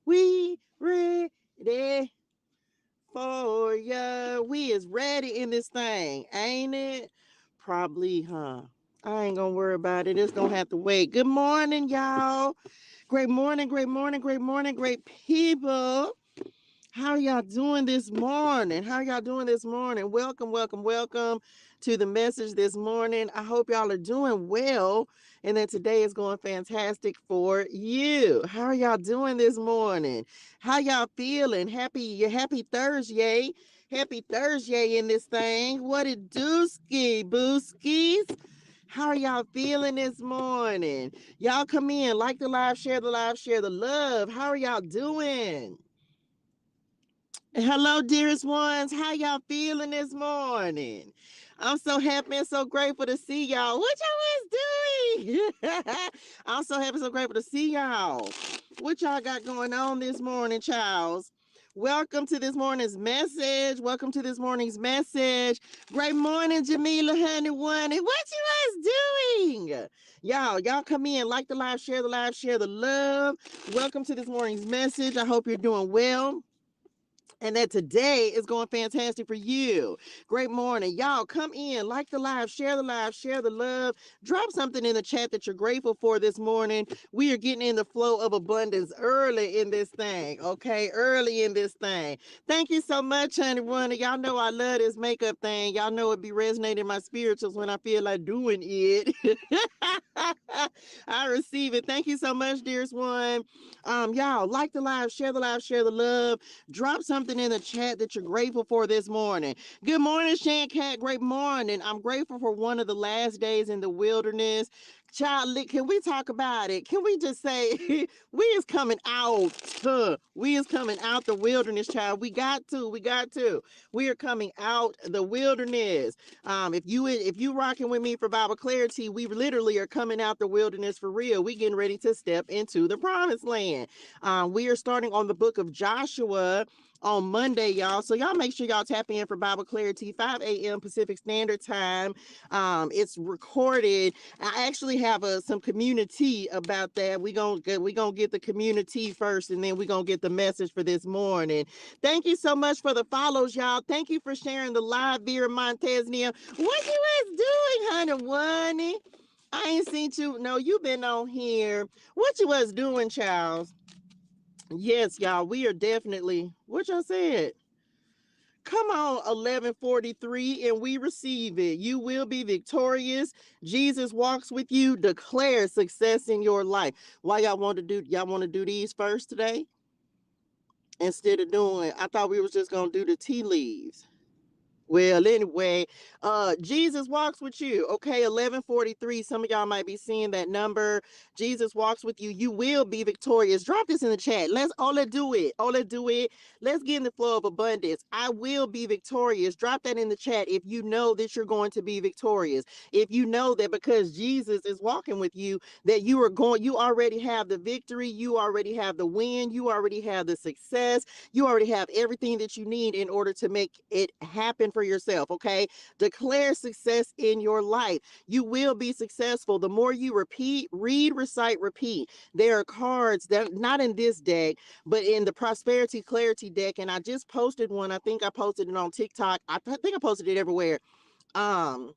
We ready for ya. We is ready in this thing, ain't it? Probably, huh? I ain't gonna worry about it. It's gonna have to wait. Good morning, y'all. Great morning, great morning, great morning, great people. How y'all doing this morning? How y'all doing this morning? Welcome, welcome, welcome to the message this morning. I hope y'all are doing well and that today is going fantastic for you. How are y'all doing this morning? How y'all feeling? Happy Thursday. Happy Thursday in this thing. What it do, ski booskies? How are y'all feeling this morning? Y'all come in, like the live, share the live, share the love. How are y'all doing? Hello, dearest ones. How y'all feeling this morning? I'm so happy and so grateful to see y'all. What y'all is doing? I'm so happy and so grateful to see y'all. What y'all got going on this morning, Charles? Welcome to this morning's message. Welcome to this morning's message. Great morning, Jamila, honey, one. And what you guys doing? Y'all come in, like the live, share the love. Welcome to this morning's message. I hope you're doing well and that today is going fantastic for you. Great morning. Y'all come in, like the live, share the love. Drop something in the chat that you're grateful for this morning. We are getting in the flow of abundance early in this thing, okay? Early in this thing. Thank you so much, honey. Y'all know I love this makeup thing. Y'all know it be resonating in my spirituals when I feel like doing it. I receive it. Thank you so much, dearest one. Y'all, like the live, share the love. Drop something in the chat that you're grateful for this morning. Good morning, Shan Cat. Great morning. I'm grateful for one of the last days in the wilderness. Child, can we talk about it? Can we just say we is coming out? We is coming out the wilderness, child. We got to. We are coming out the wilderness. If you rocking with me for Bible Clarity, we literally are coming out the wilderness for real. We getting ready to step into the promised land. We are starting on the book of Joshua on Monday, y'all. So y'all make sure y'all tap in for Bible Clarity, 5 a.m. Pacific Standard Time. It's recorded. I actually have some community about that. We gonna get the community first, and then we gonna get the message for this morning. Thank you so much for the follows, y'all. Thank you for sharing the live, Vera Montesnia. What you was doing, honey? I ain't seen you. No, you been on here. What you was doing, Charles? Yes, y'all, we are definitely, what y'all said? Come on, 1143, and we receive it. You will be victorious. Jesus walks with you. Declare success in your life. Why y'all want to do these first today? Instead of doing, I thought we was just gonna do the tea leaves. Well, anyway, Jesus walks with you. Okay, 1143. Some of y'all might be seeing that number. Jesus walks with you. You will be victorious. Drop this in the chat. Let's do it. Let's do it. Let's get in the flow of abundance. I will be victorious. Drop that in the chat if you know that you're going to be victorious. If you know that because Jesus is walking with you, that you already have the victory, you already have the win, you already have the success, you already have everything that you need in order to make it happen for yourself, okay? Declare success in your life. You will be successful. The more you read, recite, repeat. There are cards that not in this deck, but in the Prosperity Clarity deck, and I just posted one. I think I posted it on TikTok. I think I posted it everywhere. Um,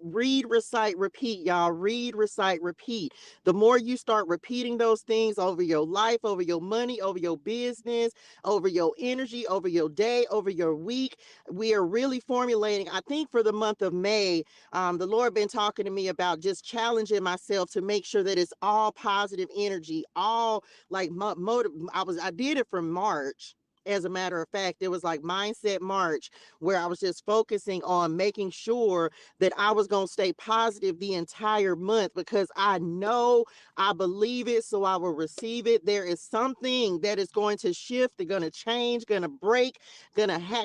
Read, recite, repeat, y'all. Read, recite, repeat. The more you start repeating those things over your life, over your money, over your business, over your energy, over your day, over your week, we are really formulating. I think for the month of May, the Lord been talking to me about just challenging myself to make sure that it's all positive energy, all like motive. I did it from March. As a matter of fact, it was like Mindset March, where I was just focusing on making sure that I was going to stay positive the entire month because I know, I believe it, so I will receive it. There is something that is going to shift, they're going to change, going to break,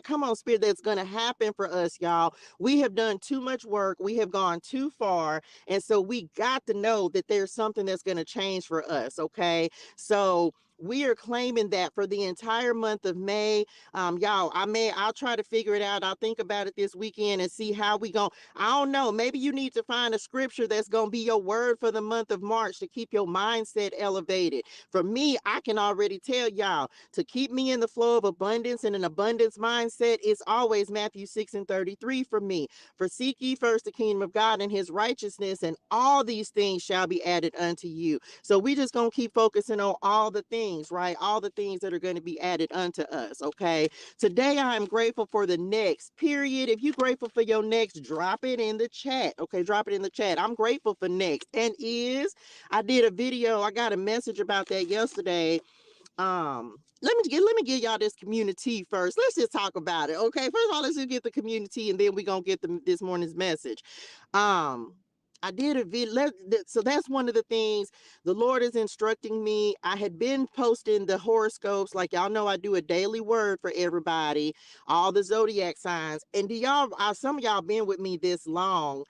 come on, Spirit, that's going to happen for us, y'all. We have done too much work. We have gone too far. And so we got to know that there's something that's going to change for us, okay? So We are claiming that for the entire month of May. Y'all, I'll try to figure it out. I'll think about it this weekend and see how we go. I don't know. Maybe you need to find a scripture that's going to be your word for the month of March to keep your mindset elevated. For me, I can already tell y'all to keep me in the flow of abundance and an abundance mindset. It's always Matthew 6:33 for me. For seek ye first the kingdom of God and his righteousness, and all these things shall be added unto you. So we just gonna keep focusing on all the things, right? All the things that are going to be added unto us. Okay. Today I am grateful for the next, period. If you're grateful for your next, drop it in the chat. Okay, drop it in the chat. I'm grateful for next. And I did a video, I got a message about that yesterday. Let me give y'all this community first. Let's just talk about it. Okay. First of all, let's just get the community and then we're gonna get this morning's message. I did a video. So that's one of the things the Lord is instructing me. I had been posting the horoscopes, like y'all know I do a daily word for everybody, all the zodiac signs. And some of y'all been with me this long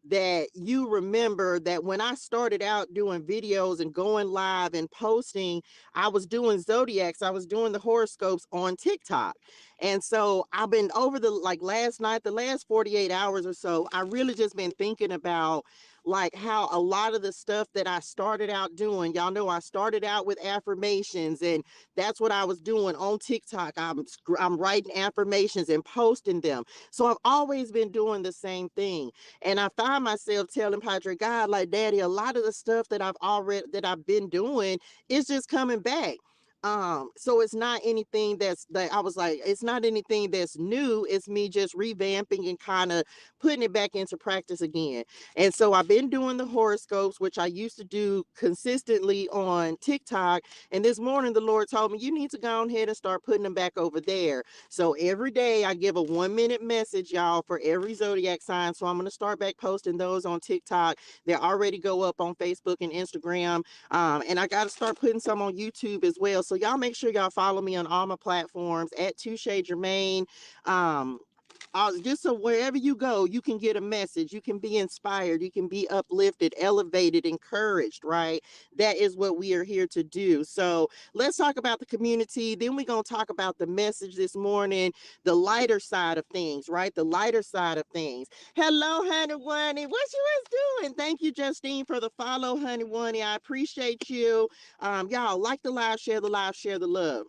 that you remember that when I started out doing videos and going live and posting, I was doing zodiacs, I was doing the horoscopes on TikTok. And so I've been over the last night, the last 48 hours or so, I really just been thinking about like how a lot of the stuff that I started out doing, y'all know I started out with affirmations, and that's what I was doing on TikTok. I'm writing affirmations and posting them. So I've always been doing the same thing. And I find myself telling Padre God, like, Daddy, a lot of the stuff that I've been doing is just coming back. So it's not anything I was like, it's not anything that's new. It's me just revamping and kind of putting it back into practice again. And so I've been doing the horoscopes, which I used to do consistently on TikTok. And this morning, the Lord told me, you need to go ahead and start putting them back over there. So every day I give a 1-minute message, y'all, for every zodiac sign. So I'm going to start back posting those on TikTok. They already go up on Facebook and Instagram. And I got to start putting some on YouTube as well. So y'all make sure y'all follow me on all my platforms at toshaegermaine. Just so wherever you go, you can get a message, you can be inspired, you can be uplifted, elevated, encouraged, right? That is what we are here to do. So let's talk about the community. Then we're going to talk about the message this morning, the lighter side of things, right? The lighter side of things. Hello, honey Wunny. What you was doing? Thank you, Justine, for the follow, honey Wunny. I appreciate you. Y'all like the live, share the live, share the love.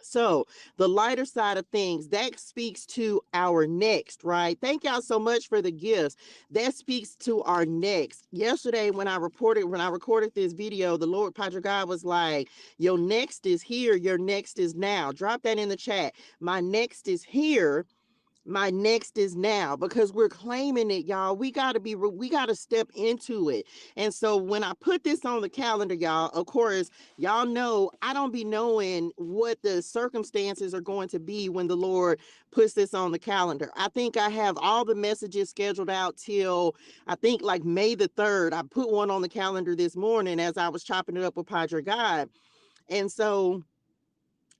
So the lighter side of things, that speaks to our next, right? Thank y'all so much for the gifts. That speaks to our next. Yesterday, when I recorded this video, the Lord Padre God was like, your next is here, your next is now. Drop that in the chat. My next is here. My next is now, because we're claiming it, y'all. We got to step into it. And so when I put this on the calendar, y'all, of course, y'all know I don't be knowing what the circumstances are going to be when the Lord puts this on the calendar. I think I have all the messages scheduled out till I think like May the 3rd. I put one on the calendar this morning as I was chopping it up with Padre God. And so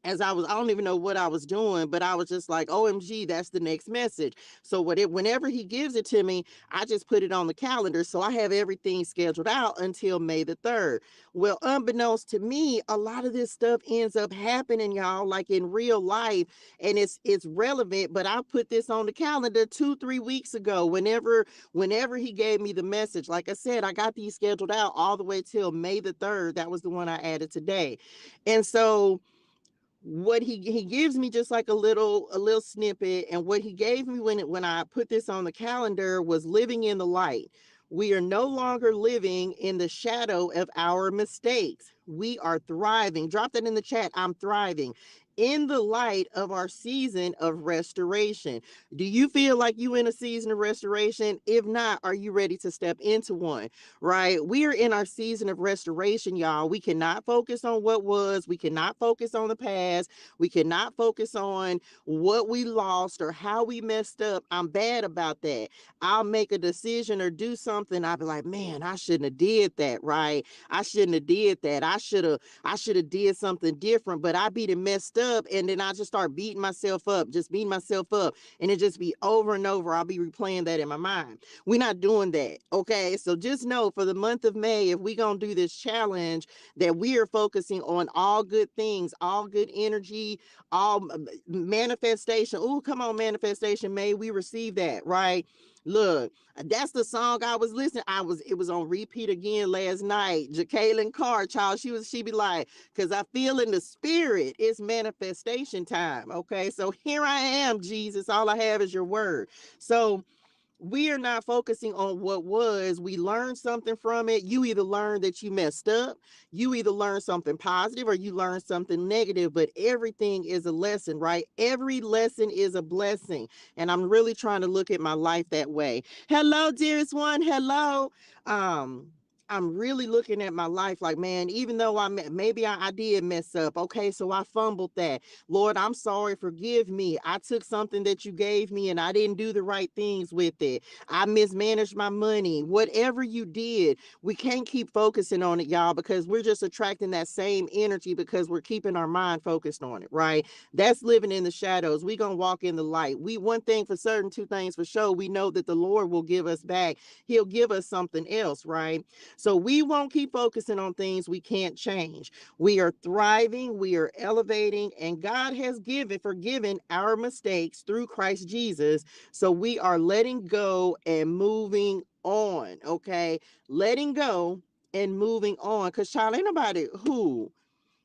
I don't even know what I was doing, but I was just like, OMG, that's the next message. So whenever he gives it to me, I just put it on the calendar. So I have everything scheduled out until May the 3rd. Well, unbeknownst to me, a lot of this stuff ends up happening, y'all, like in real life. And it's relevant, but I put this on the calendar 2-3 weeks ago, whenever he gave me the message. Like I said, I got these scheduled out all the way till May the 3rd. That was the one I added today. And so what he gives me just like a little snippet, and what he gave me when I put this on the calendar was living in the light. We are no longer living in the shadow of our mistakes. We are thriving. Drop that in the chat. I'm thriving in the light of our season of restoration. Do you feel like you in a season of restoration? If not, are you ready to step into one? Right? We are in our season of restoration, y'all. We cannot focus on what was. We cannot focus on the past. We cannot focus on what we lost or how we messed up. I'm bad about that. I'll make a decision or do something. I'll be like, man, I shouldn't have did that, right? I shouldn't have did that. I should have did something different, but I be messed up up, and then I just start beating myself up, and it just be over and over. I'll be replaying that in my mind. We're not doing that, okay? So just know, for the month of May, if we gonna do this challenge, that we are focusing on all good things, all good energy, all manifestation. Oh, come on, manifestation, May we receive that, right? Look, that's the song I was listening. It was on repeat again last night. Jacqueline Carr, child, she be like, because I feel in the spirit, it's manifestation time. Okay, so here I am, Jesus. All I have is your word. So we are not focusing on what was. We learned something from it. You either learn that you messed up, you either learn something positive, or you learn something negative, but everything is a lesson, right? Every lesson is a blessing. And I'm really trying to look at my life that way. Hello, dearest one. Hello. Um, I'm really looking at my life like, man, even though I did mess up. Okay, so I fumbled that. Lord, I'm sorry, forgive me. I took something that you gave me and I didn't do the right things with it. I mismanaged my money. Whatever you did, we can't keep focusing on it, y'all, because we're just attracting that same energy because we're keeping our mind focused on it, right? That's living in the shadows. We gonna walk in the light. One thing for certain, two things for sure. We know that the Lord will give us back. He'll give us something else, right? So we won't keep focusing on things we can't change. We are thriving, we are elevating, and God has forgiven our mistakes through Christ Jesus. So we are letting go and moving on, okay? Letting go and moving on. Because, child, ain't nobody who.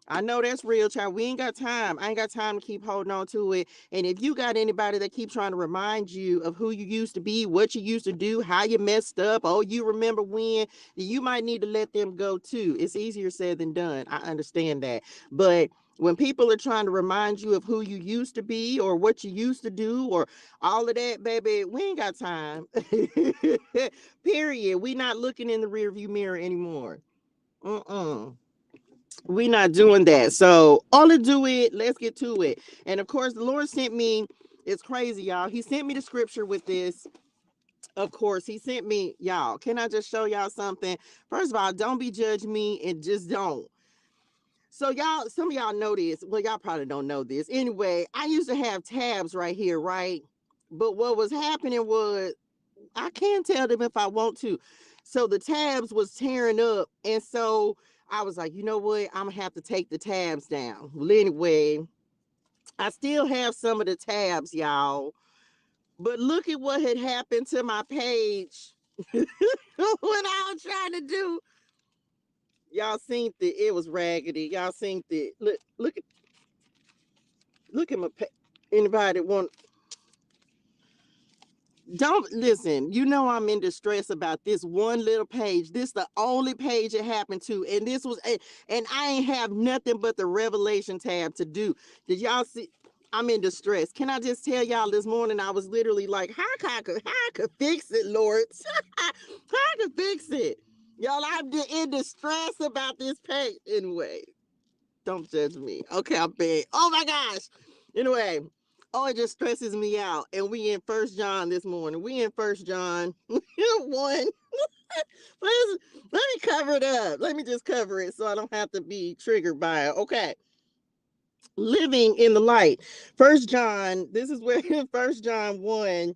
I know that's real, child. We ain't got time. I ain't got time to keep holding on to it. And if you got anybody that keeps trying to remind you of who you used to be, what you used to do, how you messed up, oh, you remember when, you might need to let them go too. It's easier said than done. I understand that. But when people are trying to remind you of who you used to be or what you used to do or all of that, baby, we ain't got time. Period. We not looking in the rearview mirror anymore. We not doing that. So all to do it, let's get to it. And of course, the Lord sent me, it's crazy, y'all. He sent me the scripture with this. Of course, he sent me, y'all. Can I just show y'all something? First of all, don't be judging me and just don't. So y'all, some of y'all know this. Well, y'all probably don't know this. Anyway, I used to have tabs right here, right? But what was happening was, I can't tell them if I want to. So the tabs was tearing up. And so I was like, you know what? I'm gonna have to take the tabs down. Well, anyway, I still have some of the tabs, y'all. But look at what had happened to my page. What I was trying to do. Y'all seen it. It was raggedy. Y'all seen it. Look at my page. Anybody want, don't listen. You know I'm in distress about this one little page. This the only page it happened to, and this was and I ain't have nothing but the Revelation tab to do. Did y'all see? I'm in distress. Can I just tell y'all, this morning I was literally like, how I could fix it, Lord? How I could fix it? Y'all, I'm in distress about this page. Anyway, don't judge me. Okay, I'm bad. Oh my gosh. Anyway, oh, it just stresses me out. And we in First John this morning. We in First John 1. Let me cover it up. Let me just cover it so I don't have to be triggered by it. Okay. Living in the light. First John, this is where First John 1,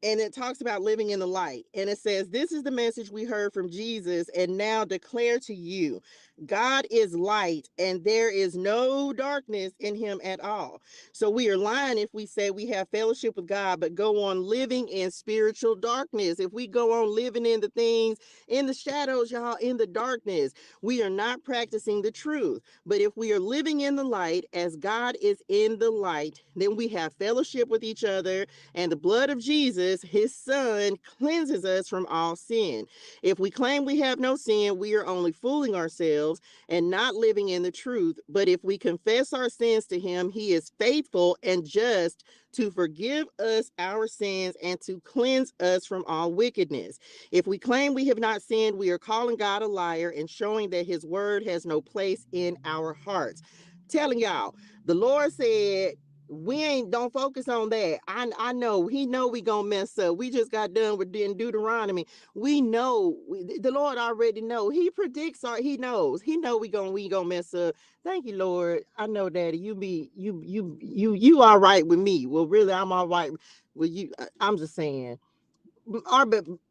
and it talks about living in the light. And it says, this is the message we heard from Jesus and now declare to you. God is light and there is no darkness in him at all. So we are lying if we say we have fellowship with God, but go on living in spiritual darkness. If we go on living in the things, in the shadows, y'all, in the darkness, we are not practicing the truth. But if we are living in the light as God is in the light, then we have fellowship with each other, and the blood of Jesus, his son, cleanses us from all sin. If we claim we have no sin, we are only fooling ourselves and not living in the truth. But if we confess our sins to him, he is faithful and just to forgive us our sins and to cleanse us from all wickedness. If we claim we have not sinned, we are calling God a liar and showing that his word has no place in our hearts. Telling y'all, the Lord said, We ain't don't focus on that. I know he know we gonna mess up. We just got done with in Deuteronomy. We know the Lord already know. He predicts our he knows. He know we gonna mess up. Thank you, Lord. I know, Daddy. You all right with me. Well, really, I'm all right with you. I'm just saying.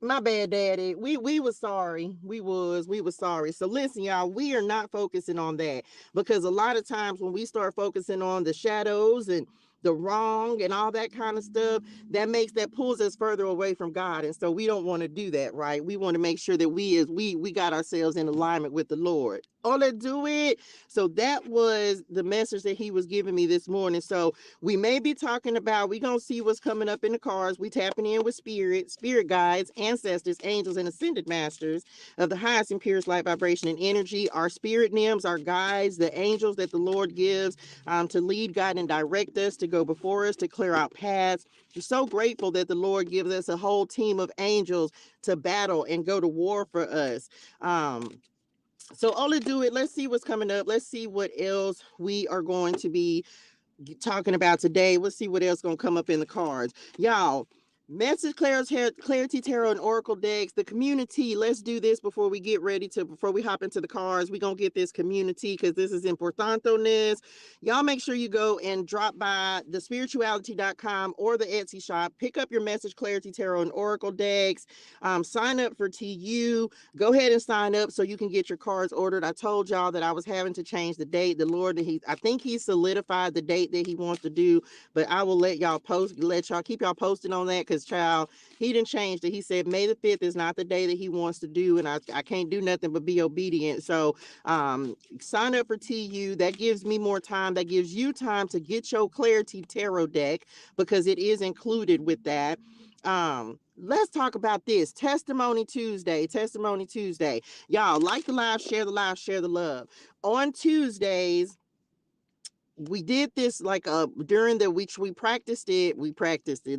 My bad, Daddy. We was sorry. We was sorry. So listen, y'all, we are not focusing on that, because a lot of times when we start focusing on the shadows and the wrong and all that kind of stuff, that pulls us further away from God. And so we don't want to do that, right? We want to make sure that we got ourselves in alignment with the Lord. Oh, let's do it. So that was the message that he was giving me this morning. So we may be talking about, we're going to see what's coming up in the cards. We tapping in with spirit guides, ancestors, angels, and ascended masters of the highest and purest light vibration and energy. Our spirit names, our guides, the angels that the Lord gives to lead, guide, and direct us, to go before us, to clear out paths. We're so grateful that the Lord gives us a whole team of angels to battle and go to war for us. So Ola, do it. Let's see what's coming up. Let's see what else we are going to be talking about today. Let's see what else gonna come up in the cards, y'all. Message ClariTEA Tarot and Oracle decks. The community. Let's do this before we get ready to before we hop into the cards. We gonna get this community because this is importante. Y'all make sure you go and drop by the spirituality.com or the Etsy shop. Pick up your Message ClariTEA Tarot and Oracle decks. Sign up for TU. Go ahead and sign up so you can get your cards ordered. I told y'all that I was having to change the date. The Lord, I think he solidified the date that he wants to do, but I will let y'all keep y'all posted on that, because child, he didn't change it. He said May the 5th is not the day that he wants to do, and I can't do nothing but be obedient. So sign up for TU. That gives me more time. That gives you time to get your ClariTEA Tarot deck, because it is included with that. Let's talk about this Testimony Tuesday. Y'all, like the live, share the live, share the love. On Tuesdays, we did this like during the week. We practiced it.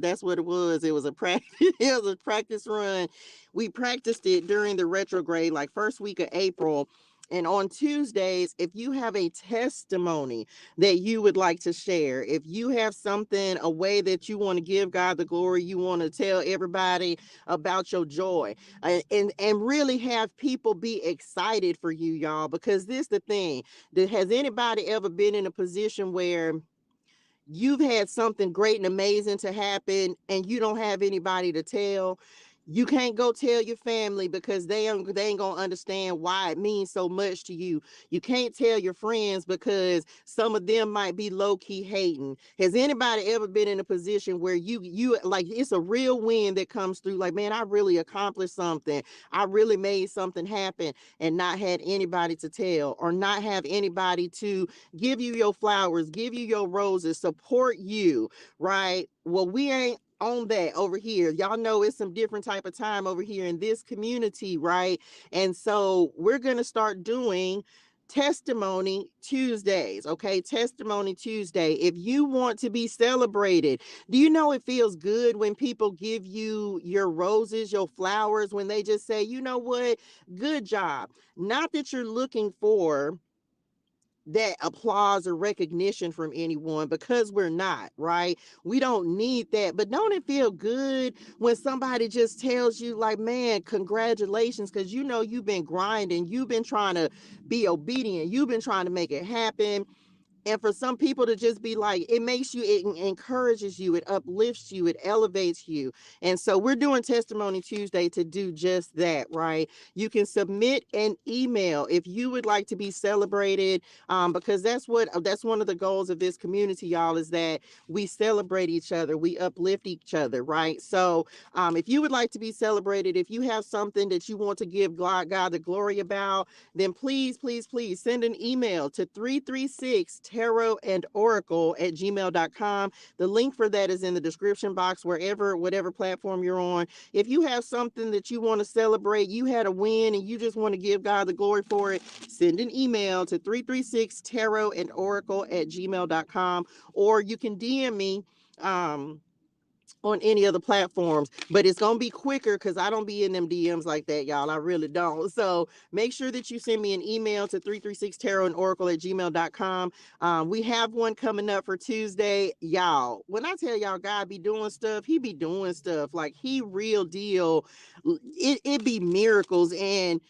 That's what it was. It was a practice. It was a practice run. We practiced it during the retrograde, like first week of April. And on Tuesdays, if you have a testimony that you would like to share, if you have something, a way that you want to give God the glory, you want to tell everybody about your joy, and really have people be excited for you, y'all, because this the thing. Has anybody ever been in a position where you've had something great and amazing to happen and you don't have anybody to tell? You can't go tell your family because they ain't gonna understand why it means so much to you. You can't tell your friends because some of them might be low-key hating. Has anybody ever been in a position where you like, it's a real win that comes through, like, man, I really accomplished something, I really made something happen, and not had anybody to tell, or not have anybody to give you your flowers, give you your roses, support you, right? Well, we ain't on that over here. Y'all know it's some different type of time over here in this community, right? And so we're going to start doing Testimony Tuesdays, okay? Testimony Tuesday. If you want to be celebrated, do you know it feels good when people give you your roses, your flowers, when they just say, you know what, good job. Not that you're looking for that applause or recognition from anyone, because we're not, right? We don't need that. But don't it feel good when somebody just tells you, like, man, congratulations, because you know you've been grinding, you've been trying to be obedient, you've been trying to make it happen. And for some people to just be like, it makes you, it encourages you, it uplifts you, it elevates you. And so we're doing Testimony Tuesday to do just that, right? You can submit an email if you would like to be celebrated, because that's one of the goals of this community, y'all, is that we celebrate each other, we uplift each other, right? So if you would like to be celebrated, if you have something that you want to give God the glory about, then please send an email to 336tarot-and-oracle@gmail.com. The link for that is in the description box, whatever platform you're on. If you have something that you want to celebrate, you had a win and you just want to give God the glory for it, send an email to 336tarot-and-oracle@gmail.com, or you can DM me on any other platforms, but it's gonna be quicker because I don't be in them DMs like that, y'all. I really don't. So make sure that you send me an email to 336tarot@gmail.com. We have one coming up for Tuesday, y'all. When I tell y'all God be doing stuff, he be doing stuff like he real deal. It be miracles, and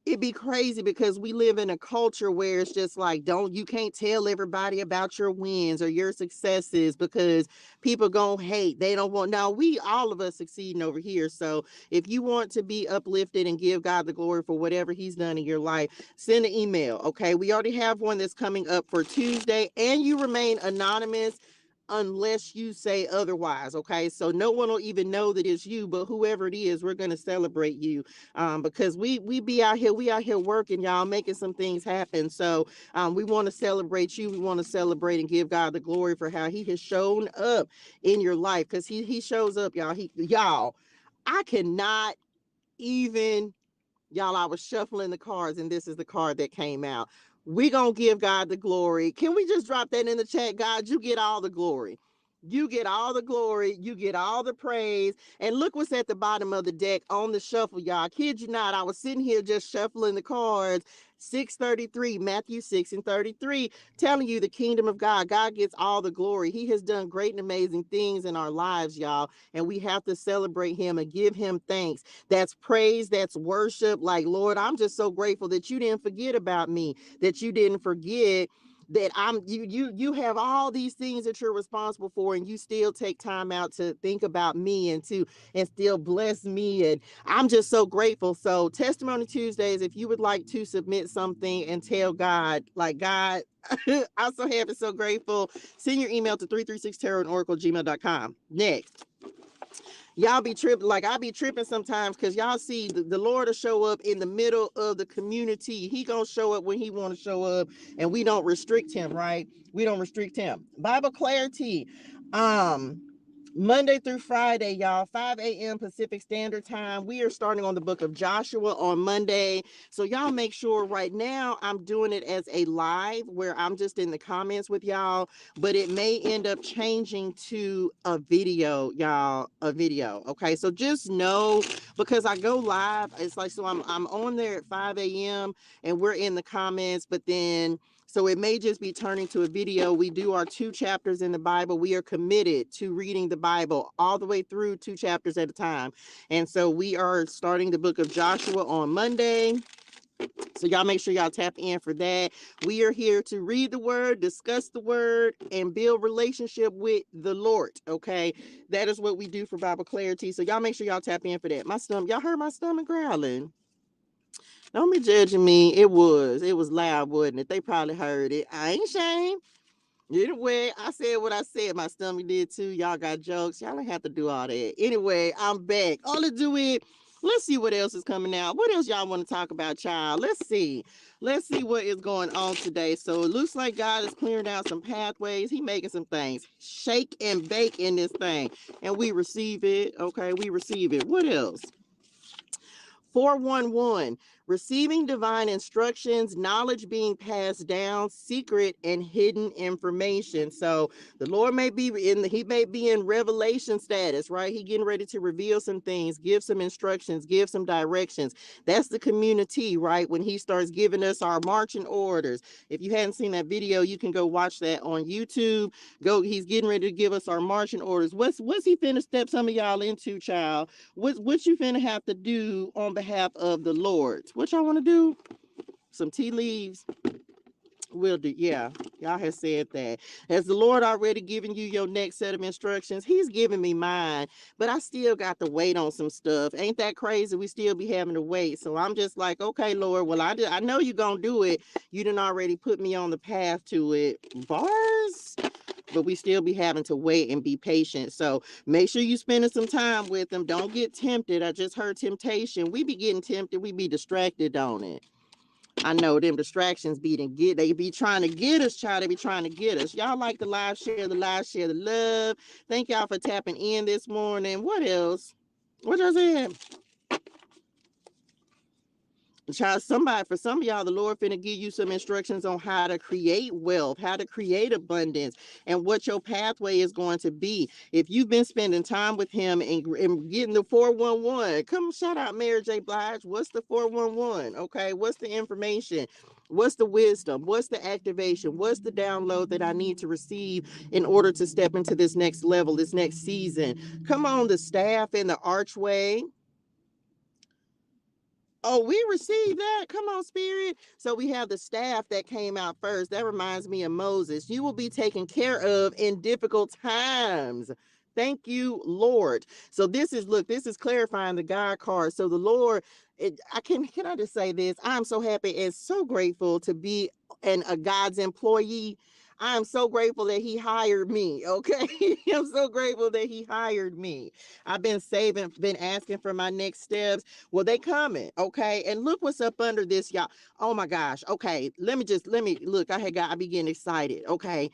it'd be crazy because we live in a culture where it's just like, you can't tell everybody about your wins or your successes because people gonna hate. They don't want, now we, all of us succeeding over here. So if you want to be uplifted and give God the glory for whatever he's done in your life, send an email. Okay. We already have one that's coming up for Tuesday, and you remain anonymous unless you say otherwise. Okay. So no one will even know that it's you, but whoever it is, we're going to celebrate you, because we be out here, working, y'all, making some things happen. So we want to celebrate you. We want to celebrate and give God the glory for how he has shown up in your life, because he shows up, y'all. Y'all, I cannot even, y'all, I was shuffling the cards and this is the card that came out. We gonna give God the glory. Can we just drop that in the chat? God, you get all the glory. You get all the glory. You get all the praise. And look what's at the bottom of the deck on the shuffle, y'all. Kid you not, I was sitting here just shuffling the cards. 6:33, Matthew 6:33, telling you the kingdom of God. God gets all the glory. He has done great and amazing things in our lives, y'all. And we have to celebrate him and give him thanks. That's praise, that's worship. Like, Lord, I'm just so grateful that you didn't forget about me, that you didn't forget that you have all these things that you're responsible for, and you still take time out to think about me and still bless me. And I'm just so grateful. So Testimony Tuesdays, if you would like to submit something and tell God, like, God, I'm so happy, so grateful, send your email to 336tarot@gmail.com. Next. Y'all be tripping, like I be tripping sometimes, because y'all see the Lord will show up in the middle of the community. He gonna show up when he want to show up, and we don't restrict him, right? We don't restrict him. Bible clarity. Monday through Friday, y'all, 5 a.m. Pacific Standard Time. We are starting on the book of Joshua on Monday. So y'all make sure, right now I'm doing it as a live where I'm just in the comments with y'all, but it may end up changing to a video, y'all, a video. Okay. So just know, because I go live, it's like, so I'm on there at 5 a.m. and we're in the comments, but then, so it may just be turning to a video. We do our 2 chapters in the Bible. We are committed to reading the Bible all the way through 2 chapters at a time. And so we are starting the book of Joshua on Monday. So y'all make sure y'all tap in for that. We are here to read the word, discuss the word, and build relationship with the Lord. Okay. That is what we do for Bible clarity. So y'all make sure y'all tap in for that. My stomach, y'all heard my stomach growling. Don't be judging me. It was loud, wasn't it? They probably heard it. I ain't ashamed. Anyway, I said what I said. My stomach did too. Y'all got jokes. Y'all don't have to do all that. Anyway, I'm back. All to do it. Let's see what else is coming out. What else y'all want to talk about, child? Let's see. Let's see what is going on today. So it looks like God is clearing out some pathways. He making some things shake and bake in this thing. And we receive it. Okay, we receive it. What else? 411, receiving divine instructions, knowledge being passed down, secret and hidden information. So the Lord may be he may be in revelation status, right? He getting ready to reveal some things, give some instructions, give some directions. That's the community, right? When he starts giving us our marching orders. If you hadn't seen that video, you can go watch that on YouTube. He's getting ready to give us our marching orders. What's he finna step some of y'all into, child? What you finna have to do on behalf of the Lord? What y'all want to do? Some tea leaves. Will do. Yeah, y'all have said that. Has the Lord already given you your next set of instructions? He's given me mine, but I still got to wait on some stuff. Ain't that crazy? We still be having to wait. So I'm just like, okay, Lord, well, I know you're gonna do it. You done already put me on the path to it. Bars? But we still be having to wait and be patient. So make sure you spending some time with them. Don't get tempted. I just heard temptation. We be getting tempted. We be distracted on it. I know them distractions they be trying to get us, child. They be trying to get us. Y'all like the live, share the live, share the love. Thank y'all for tapping in this morning. What else? What y'all saying? Child, somebody, for some of y'all, the Lord finna give you some instructions on how to create wealth, how to create abundance, and what your pathway is going to be. If you've been spending time with him and getting the 411, come shout out Mary J. Blige. What's the 411? Okay, what's the information? What's the wisdom? What's the activation? What's the download that I need to receive in order to step into this next level, this next season? Come on, the staff in the archway. Oh, we received that. Come on, Spirit. So we have the staff that came out first. That reminds me of Moses. You will be taken care of in difficult times. Thank you, Lord. So this is, look, this is clarifying the God card. So the Lord, can I just say this? I'm so happy and so grateful to be a God's employee. I'm so grateful that he hired me. Okay. I'm so grateful that he hired me. I've been saving, been asking for my next steps. Well, they coming, okay? And look what's up under this, y'all. Oh my gosh. Okay, let me look. I be getting excited. Okay,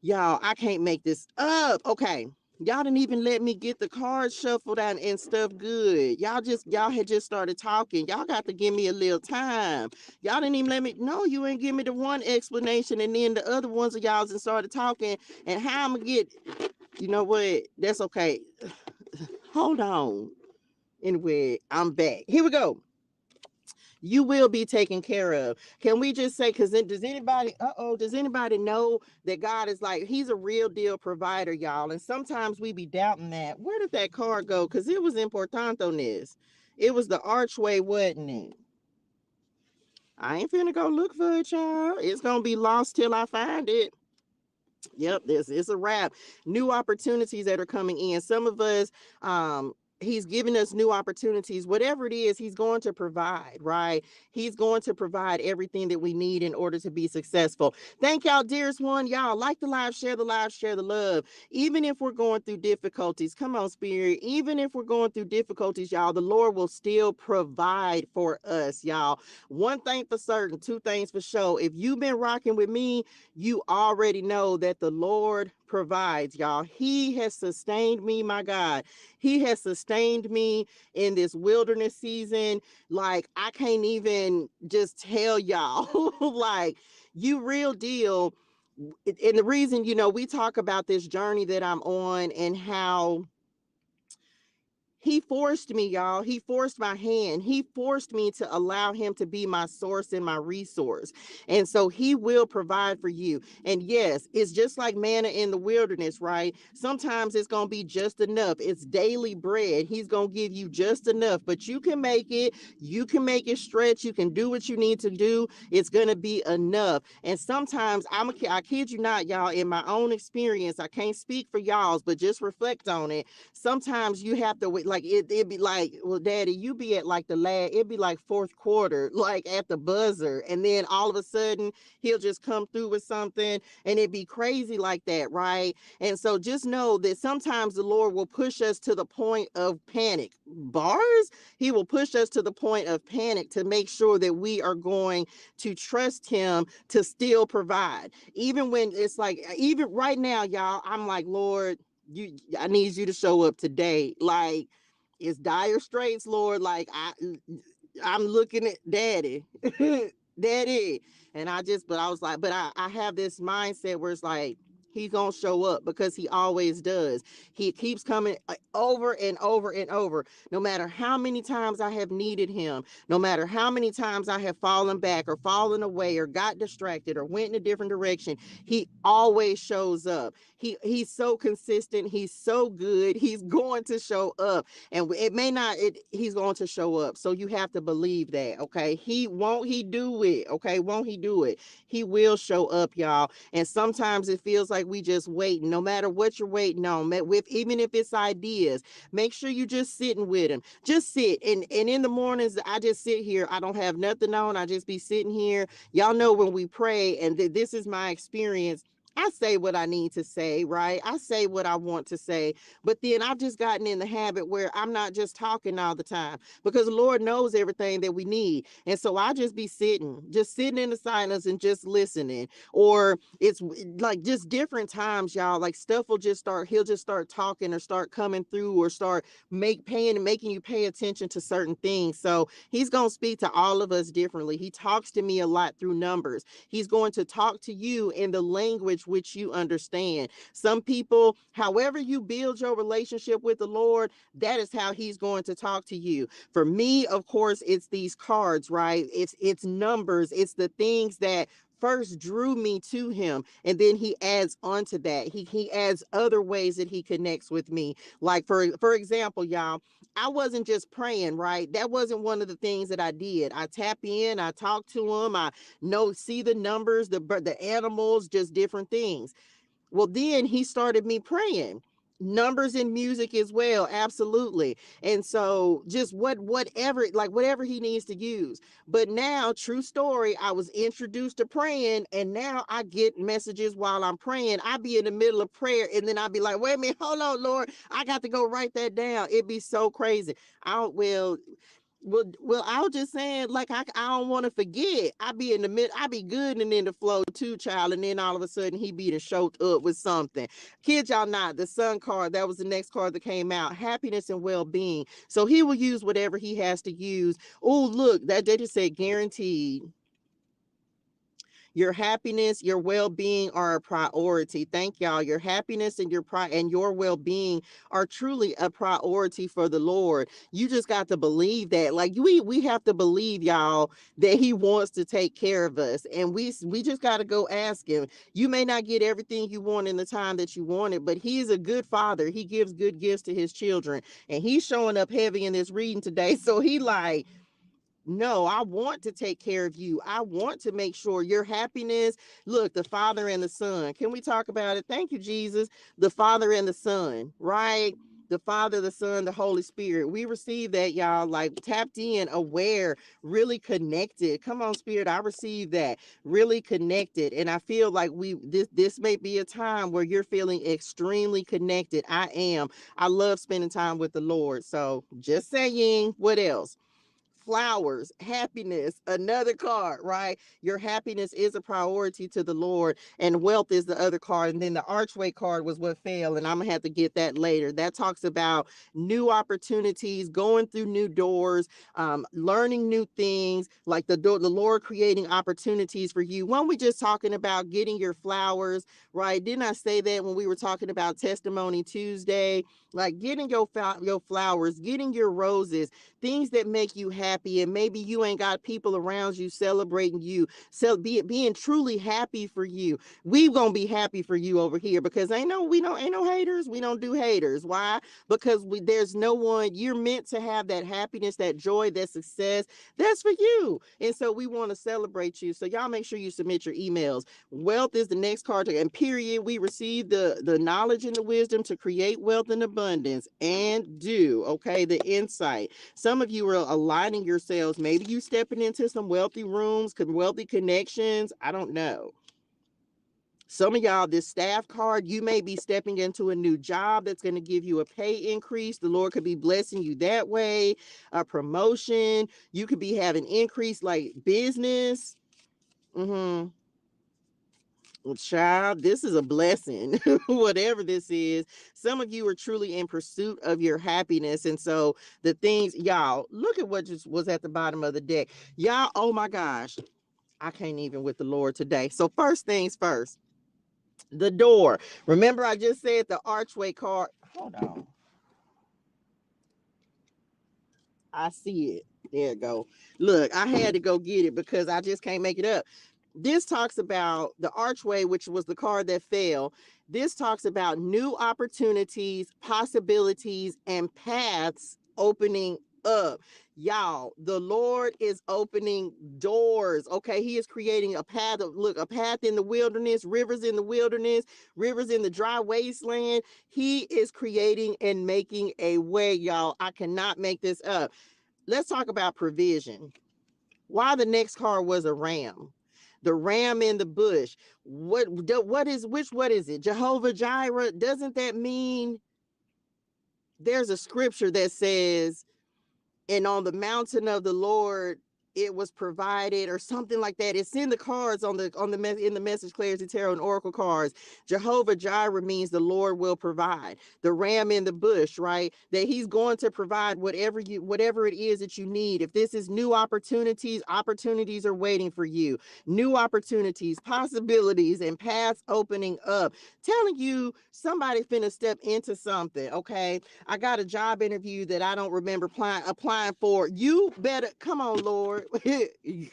y'all, I can't make this up. Okay. Y'all didn't even let me get the cards shuffled out and stuff good. Y'all had just started talking. Y'all got to give me a little time. Y'all didn't even let me, no, you ain't give me the one explanation. And then the other ones of y'all just started talking. And how I'm going to get, you know what? That's okay. Hold on. Anyway, I'm back. Here we go. You will be taken care of. Can we just say, because does anybody know that God is like, he's a real deal provider, y'all? And sometimes we be doubting that. Where did that card go? Because it was important on this. It was the archway, wasn't it? I ain't finna go look for it, y'all. It's gonna be lost till I find it. Yep, this is a wrap. New opportunities that are coming in. Some of us, he's giving us new opportunities. Whatever it is, he's going to provide, right? He's going to provide everything that we need in order to be successful. Thank y'all, dearest one. Y'all like the live, share the live, share the love. Even if we're going through difficulties, come on, Spirit. Even if we're going through difficulties, y'all, the Lord will still provide for us, y'all. One thing for certain, two things for sure. If you've been rocking with me, you already know that the Lord provides, y'all. He has sustained me, my God. He has sustained me in this wilderness season. Like, I can't even just tell y'all, like, you real deal. And the reason, we talk about this journey that I'm on and how he forced me, y'all. He forced my hand. He forced me to allow him to be my source and my resource. And so he will provide for you. And yes, it's just like manna in the wilderness, right? Sometimes it's going to be just enough. It's daily bread. He's going to give you just enough, but you can make it. You can make it stretch. You can do what you need to do. It's going to be enough. And sometimes I kid you not, y'all, in my own experience, I can't speak for y'all's, but just reflect on it. Sometimes you have to wait, like it'd be like, well, Daddy, you be at like it'd be like fourth quarter, like at the buzzer, and then all of a sudden he'll just come through with something, and it'd be crazy like that, right? And so just know that sometimes the Lord will push us to the point of panic. Bars, he will push us to the point of panic to make sure that we are going to trust him to still provide. Even when it's like, even right now, y'all, I'm like, Lord, I need you to show up today. Like, it's dire straits, Lord. Like, I'm looking at Daddy. Daddy. And I was like, but I have this mindset where it's like, he's gonna show up because he always does. He keeps coming over and over and over. No matter how many times I have needed him, no matter how many times I have fallen back or fallen away or got distracted or went in a different direction, he always shows up. He's so consistent. He's so good. He's going to show up. And it may not, he's going to show up. So you have to believe that, okay? He do it, okay? Won't he do it? He will show up, y'all. And sometimes it feels like we just waiting. No matter what you're waiting on, even if it's ideas, make sure you just sitting with him. Just sit. And in the mornings, I just sit here. I don't have nothing on. I just be sitting here. Y'all know when we pray, and this is my experience. I say what I need to say, right? I say what I want to say. But then I've just gotten in the habit where I'm not just talking all the time, because the Lord knows everything that we need. And so I just sitting in the silence and just listening. Or it's like just different times, y'all. Like stuff will just start, he'll just start talking or start coming through or start making you pay attention to certain things. So he's going to speak to all of us differently. He talks to me a lot through numbers. He's going to talk to you in the language which you understand. Some people, however you build your relationship with the Lord, that is how he's going to talk to you. For me, of course, it's these cards, right? It's numbers. It's the things that first drew me to him, and then he adds on to that. He adds other ways that he connects with me. Like for example, y'all, I wasn't just praying, right? That wasn't one of the things that I did. I tap in, I talk to him, I see the numbers, the animals, just different things. Well, then he started me praying. Numbers and music as well, absolutely. And so just whatever he needs to use. But now, true story, I was introduced to praying, and now I get messages while I'm praying. I be in the middle of prayer, and then I'll be like, wait a minute, hold on, Lord, I got to go write that down. It'd be so crazy. I was just saying, like, I don't want to forget. I be in the mid, I be good and in the flow too, child. And then all of a sudden he be to showed up with something. Kid y'all not, the sun card, that was the next card that came out. Happiness and well-being. So he will use whatever he has to use. Oh, look, that they just said guaranteed. Your happiness, your well-being are a priority. Thank y'all. Your happiness and your well-being are truly a priority for the Lord. You just got to believe that. Like we have to believe, y'all, that he wants to take care of us. And we just got to go ask him. You may not get everything you want in the time that you want it, but he is a good father. He gives good gifts to his children. And he's showing up heavy in this reading today. So he like, no, I want to take care of you. I want to make sure your happiness. Look, the Father and the Son. Can we talk about it? Thank you, Jesus. The Father and the Son, right? The Father, the Son, the Holy Spirit. We receive that, y'all, like tapped in, aware, really connected. Come on, Spirit. I receive that. Really connected. And I feel like this may be a time where you're feeling extremely connected. I am. I love spending time with the Lord. So just saying, what else? Flowers, happiness, another card, right? Your happiness is a priority to the Lord, and wealth is the other card. And then the archway card was what fell, and I'm gonna have to get that later. That talks about new opportunities, going through new doors, learning new things, like the Lord creating opportunities for you. When we just talking about getting your flowers, right? Didn't I say that when we were talking about Testimony Tuesday? Like getting your flowers, getting your roses, things that make you happy, and maybe you ain't got people around you celebrating you, being truly happy for you. We gonna be happy for you over here, because ain't no haters. We don't do haters. Why? Because there's no one. You're meant to have that happiness, that joy, that success. That's for you. And so we want to celebrate you. So y'all make sure you submit your emails. Wealth is the next card, and period. We receive the knowledge and the wisdom to create wealth and abundance, and do, okay, the insight. Some of you are aligning yourselves. Maybe you stepping into some wealthy rooms, wealthy connections. I don't know. Some of y'all, this staff card, you may be stepping into a new job that's going to give you a pay increase. The Lord could be blessing you that way. A promotion. You could be having increase like business. Child, this is a blessing. Whatever this is, some of you are truly in pursuit of your happiness. And so the things, y'all, look at what just was at the bottom of the deck. Y'all, oh my gosh, I can't even with the Lord today. So first things first, the door. Remember, I just said the archway card. Hold on. I see it. There it go. Look, I had to go get it because I just can't make it up. This talks about the archway, which was the card that fell. This talks about new opportunities, possibilities, and paths opening up. Y'all, the Lord is opening doors. Okay, he is creating a path of, look, a path in the wilderness, rivers in the wilderness, rivers in the dry wasteland. He is creating and making a way, y'all. I cannot make this up. Let's talk about provision. Why the next card was a ram. The ram in the bush. What is it? Jehovah Jireh? Doesn't that mean there's a scripture that says, and on the mountain of the Lord it was provided, or something like that? It's in the cards in the Message ClariTEA Tarot and Oracle cards. Jehovah Jireh means the Lord will provide. The ram in the bush, right? That he's going to provide whatever it is that you need. If this is new opportunities, opportunities are waiting for you. New opportunities, possibilities, and paths opening up. Telling you somebody finna step into something, okay? I got a job interview that I don't remember applying for. You better come on, Lord.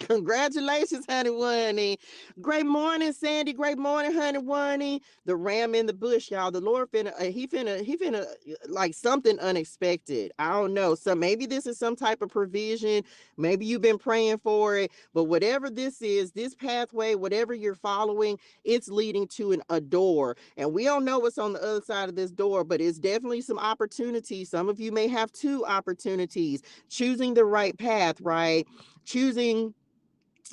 Congratulations, honey Wunny. Great morning, Sandy. Great morning, honey Wunny. The ram in the bush, y'all. The Lord finna like something unexpected. I don't know. So maybe this is some type of provision. Maybe you've been praying for it, but whatever this is, this pathway, whatever you're following, it's leading to a door. And we don't know what's on the other side of this door, but it's definitely some opportunities. Some of you may have two opportunities. Choosing the right path, right? Choosing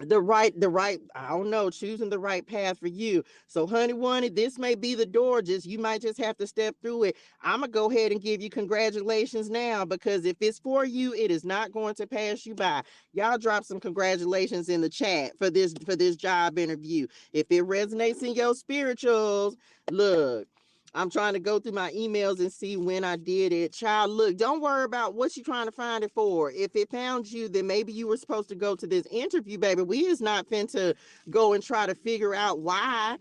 I don't know, choosing the right path for you. So honey Wunny, this may be the door. You might just have to step through it. I'm gonna go ahead and give you congratulations now, because if it's for you, it is not going to pass you by. Y'all drop some congratulations in the chat for this job interview. If it resonates in your spirituals, look, I'm trying to go through my emails and see when I did it. Child, look, don't worry about what you're trying to find it for. If it found you, then maybe you were supposed to go to this interview, baby. We is not finna go and try to figure out why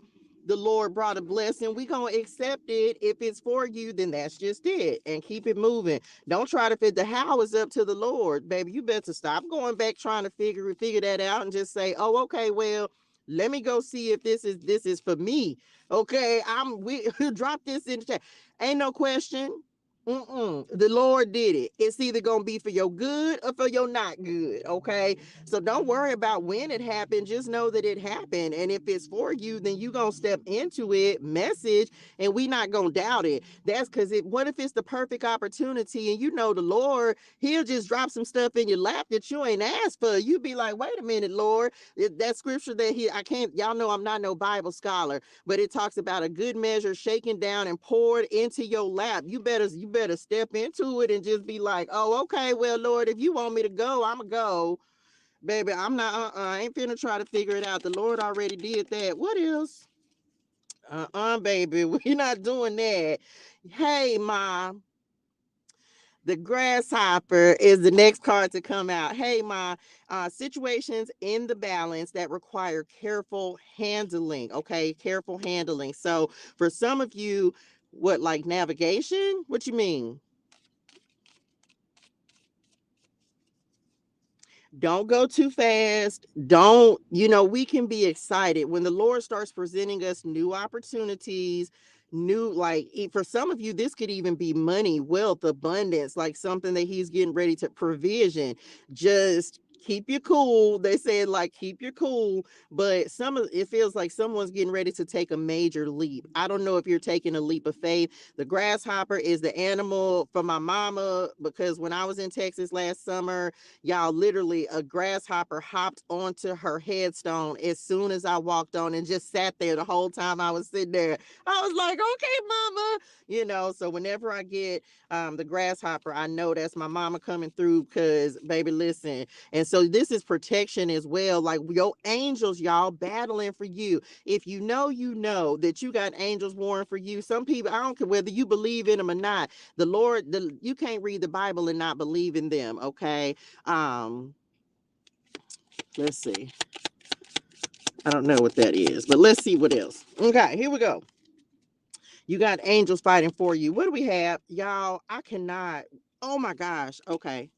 the Lord brought a blessing. We gonna accept it. If it's for you, then that's just it, and keep it moving. Don't try to fit the how is up to the Lord, baby. You better stop going back trying to figure that out and just say, oh, okay, well, let me go see if this is for me. Okay, we drop this in the chat. Ain't no question. The Lord did it. It's either gonna be for your good or for your not good. Okay, so don't worry about when it happened. Just know that it happened, and if it's for you, then you gonna step into it. Message, and we not gonna doubt it. That's because what if it's the perfect opportunity, and you know the Lord, He'll just drop some stuff in your lap that you ain't asked for. You be like, wait a minute, Lord. That scripture that I can't. Y'all know I'm not no Bible scholar, but it talks about a good measure shaken down and poured into your lap. You better step into it and just be like, oh, okay, well, Lord, if you want me to go, I'ma go. Baby, I'm not, I ain't finna try to figure it out. The Lord already did that. What else? Baby, we're not doing that. Hey, Mom. The grasshopper is the next card to come out. Hey, situations in the balance that require careful handling. Okay, careful handling. So for some of you, what, like navigation? What you mean? Don't go too fast. Don't, we can be excited when the Lord starts presenting us new opportunities, for some of you, this could even be money, wealth, abundance, like something that He's getting ready to provision. Just keep your cool. They said, like, keep your cool, but it feels like someone's getting ready to take a major leap. I don't know if you're taking a leap of faith. The grasshopper is the animal for my mama, because when I was in Texas last summer, y'all, literally a grasshopper hopped onto her headstone as soon as I walked on and just sat there the whole time I was sitting there. I was like, okay, mama. So whenever I get the grasshopper, I know that's my mama coming through, because, baby, listen. And so this is protection as well. Like your angels, y'all, battling for you. If you know that you got angels warring for you. Some people, I don't care whether you believe in them or not. The Lord, you can't read the Bible and not believe in them, okay? Let's see. I don't know what that is, but let's see what else. Okay, here we go. You got angels fighting for you. What do we have? Y'all, I cannot. Oh my gosh. Okay.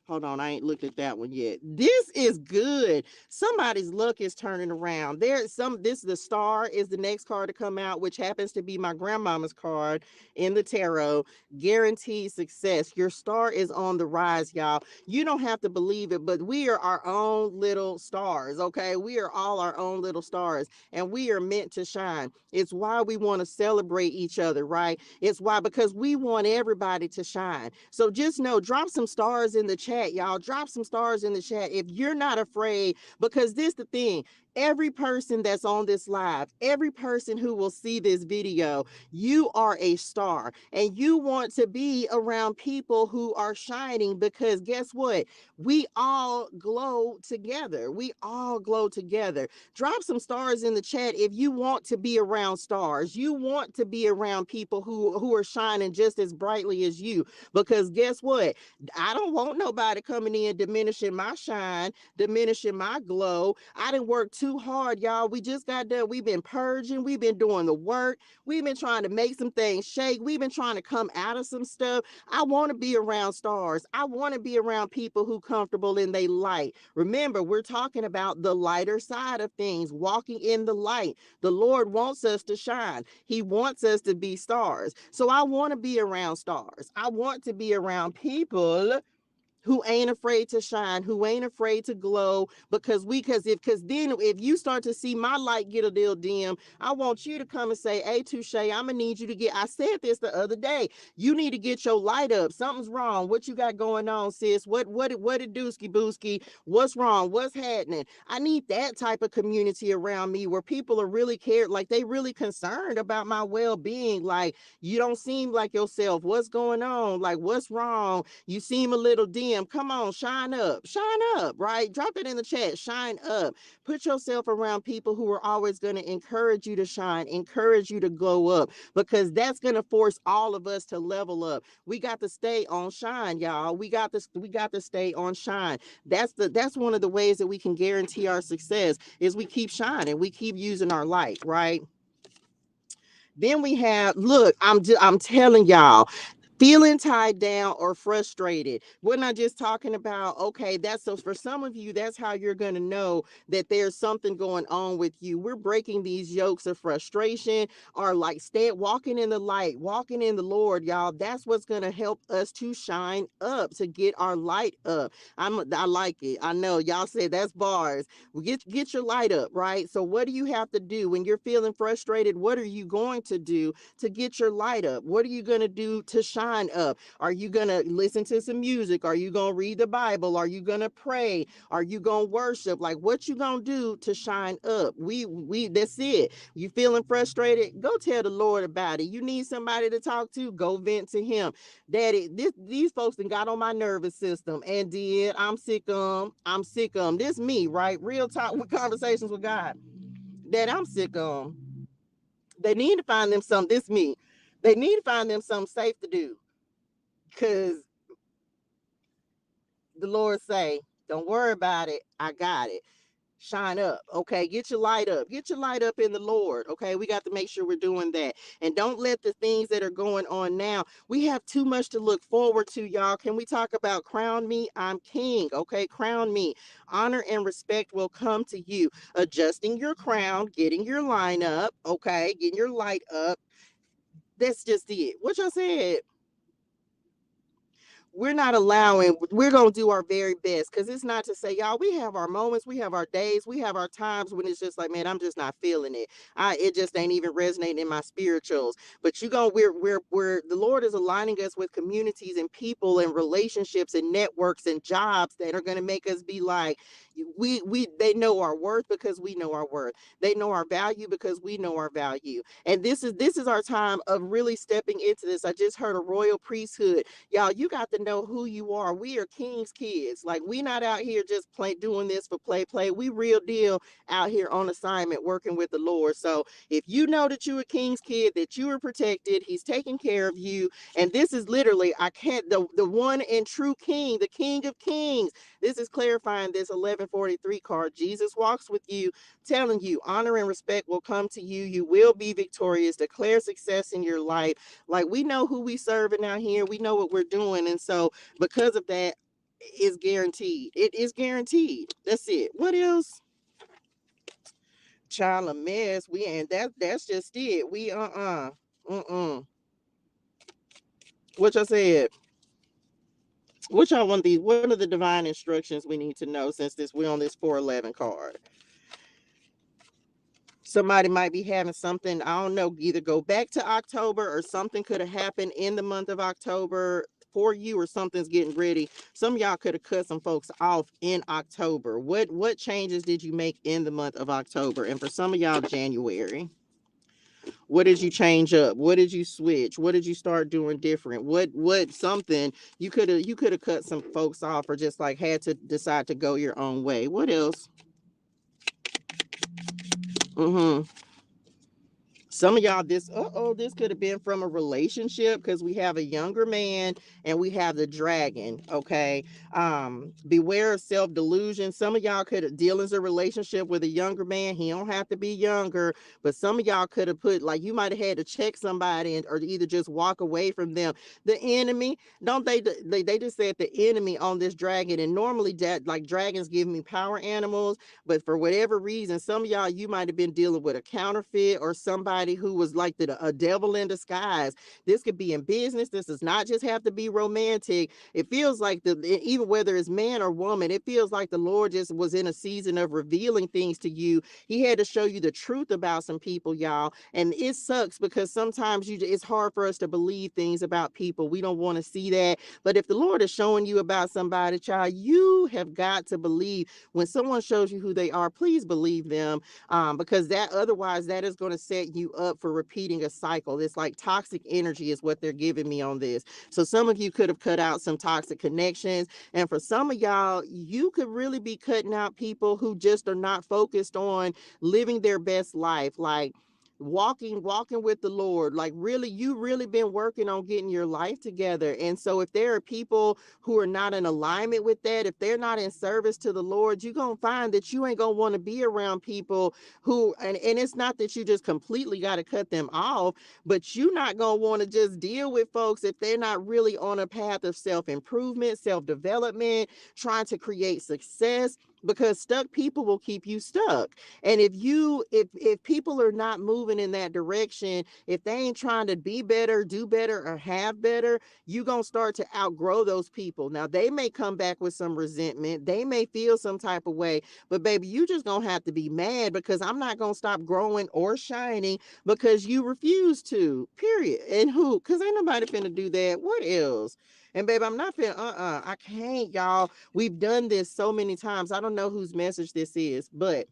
Hold on, I ain't looked at that one yet. This is good. Somebody's luck is turning around. The star is the next card to come out, which happens to be my grandmama's card in the tarot. Guaranteed success. Your star is on the rise, y'all. You don't have to believe it, but we are our own little stars, okay? We are all our own little stars, and we are meant to shine. It's why we want to celebrate each other, right? It's why, because we want everybody to shine. So just know, drop some stars in the chat, y'all. Drop some stars in the chat if you're not afraid, because this the thing. every person that's on this live, every person who will see this video, you are a star and you want to be around people who are shining, because guess what? We all glow together. We all glow together. Drop some stars in the chat if you want to be around stars. You want to be around people who are shining just as brightly as you, because guess what? I don't want nobody coming in diminishing my shine, diminishing my glow. I didn't work too hard, y'all. We just got done. We've been purging. We've been doing the work. We've been trying to make some things shake. We've been trying to come out of some stuff. I want to be around stars. I want to be around people who comfortable in their light. Remember, we're talking about the lighter side of things, walking in the light. The Lord wants us to shine. He wants us to be stars. So I want to be around stars. I want to be around people who ain't afraid to shine, who ain't afraid to glow, because then if you start to see my light get a little dim, I want you to come and say, hey, Touche, I'm gonna need you to get, I said this the other day, you need to get your light up. Something's wrong. What you got going on, sis? What it dooski booski? What's wrong? What's happening? I need that type of community around me where people are really cared, like they really concerned about my well-being. Like, you don't seem like yourself. What's going on? Like, what's wrong? You seem a little dim. Come on, shine up, right? Drop it in the chat. Shine up. Put yourself around people who are always going to encourage you to shine, encourage you to glow up, because that's going to force all of us to level up. We got to stay on shine, y'all. We got to stay on shine. That's one of the ways that we can guarantee our success is we keep shining. We keep using our light, right? Then we have, look, I'm telling y'all, feeling tied down or frustrated. We're not just talking about, okay, that's so for some of you, that's how you're going to know that there's something going on with you. We're breaking these yokes of frustration, or like walking in the light, walking in the Lord, y'all. That's what's going to help us to shine up, to get our light up. I like it. I know y'all said that's bars. Get your light up, right? So what do you have to do when you're feeling frustrated? What are you going to do to get your light up? What are you going to do to shine up? Are you going to listen to some music? Are you going to read the Bible? Are you going to pray? Are you going to worship? Like, what you going to do to shine up? That's it. You feeling frustrated? Go tell the Lord about it. You need somebody to talk to? Go vent to him. Daddy, these folks done got on my nervous system and did. I'm sick of them. I'm sick of them. This me, right? Real talk with conversations with God. That I'm sick of them. They need to find them something. This me. They need to find them something safe to do. Because the Lord say, don't worry about it. I got it. Shine up. Okay, get your light up. Get your light up in the Lord. Okay, we got to make sure we're doing that. And don't let the things that are going on now, we have too much to look forward to, y'all. Can we talk about crown me? I'm king. Okay, crown me. Honor and respect will come to you. Adjusting your crown, getting your line up. Okay, getting your light up. That's just it. What y'all said? We're not allowing, we're going to do our very best, because it's not to say, y'all, we have our moments, we have our days, we have our times when it's just like, man, I'm just not feeling it. It just ain't even resonating in my spirituals. But we're the Lord is aligning us with communities and people and relationships and networks and jobs that are going to make us be like, they know our worth because we know our worth. They know our value because we know our value. And this is our time of really stepping into this. I just heard a royal priesthood. Y'all, you got to know who you are. We are king's kids. Like, we not out here just doing this for play. We real deal out here on assignment working with the Lord. So if you know that you a king's kid, that you are protected, he's taking care of you. And this is literally, the one and true king, the king of kings. This is clarifying this 1143 card. Jesus walks with you, telling you honor and respect will come to you. You will be victorious. Declare success in your life. Like, we know who we serving out here. We know what we're doing. And so because of that, it's guaranteed. It is guaranteed. That's it. What else? Child of mess. That's just it. We What y'all said? What y'all want these? What are the divine instructions we need to know, since we're on this 411 card? Somebody might be having something, I don't know, either go back to October or something could have happened in the month of October. for you, or something's getting ready. Some of y'all could have cut some folks off in October. What changes did you make in the month of October? And for some of y'all, January. What did you change up? What did you switch? What did you start doing different? What something you could have cut some folks off, or just like had to decide to go your own way. What else? Mm-hmm. Some of y'all, this could have been from a relationship, because we have a younger man and we have the dragon. Okay. Beware of self-delusion. Some of y'all could have dealings a relationship with a younger man. He don't have to be younger, but some of y'all could have put, like, you might have had to check somebody, or either just walk away from them. The enemy, don't they just said the enemy on this dragon, and normally that, like, dragons give me power animals, but for whatever reason, some of y'all, you might have been dealing with a counterfeit, or somebody who was like a devil in disguise. This could be in business. This does not just have to be romantic. It feels like even whether it's man or woman, it feels like the Lord just was in a season of revealing things to you. He had to show you the truth about some people, y'all. And it sucks, because sometimes it's hard for us to believe things about people. We don't want to see that. But if the Lord is showing you about somebody, child, you have got to believe. When someone shows you who they are, please believe them, because otherwise that is going to set you up for repeating a cycle. It's like toxic energy is what they're giving me on this. So some of you could have cut out some toxic connections, and for some of y'all, you could really be cutting out people who just are not focused on living their best life, like walking with the Lord. Like, really, you really been working on getting your life together. And so if there are people who are not in alignment with that, if they're not in service to the Lord, you're gonna find that you ain't gonna want to be around people who, and it's not that you just completely got to cut them off, but you're not gonna want to just deal with folks if they're not really on a path of self-improvement, self-development, trying to create success, because stuck people will keep you stuck. And if people are not moving in that direction, if they ain't trying to be better, do better, or have better, you're going to start to outgrow those people. Now, they may come back with some resentment. They may feel some type of way, but baby, you just going to have to be mad, because I'm not going to stop growing or shining because you refuse to, period. And who? Because ain't nobody finna do that. What else? And babe, I'm not finna, I can't, y'all. We've done this so many times. I don't know whose message this is, but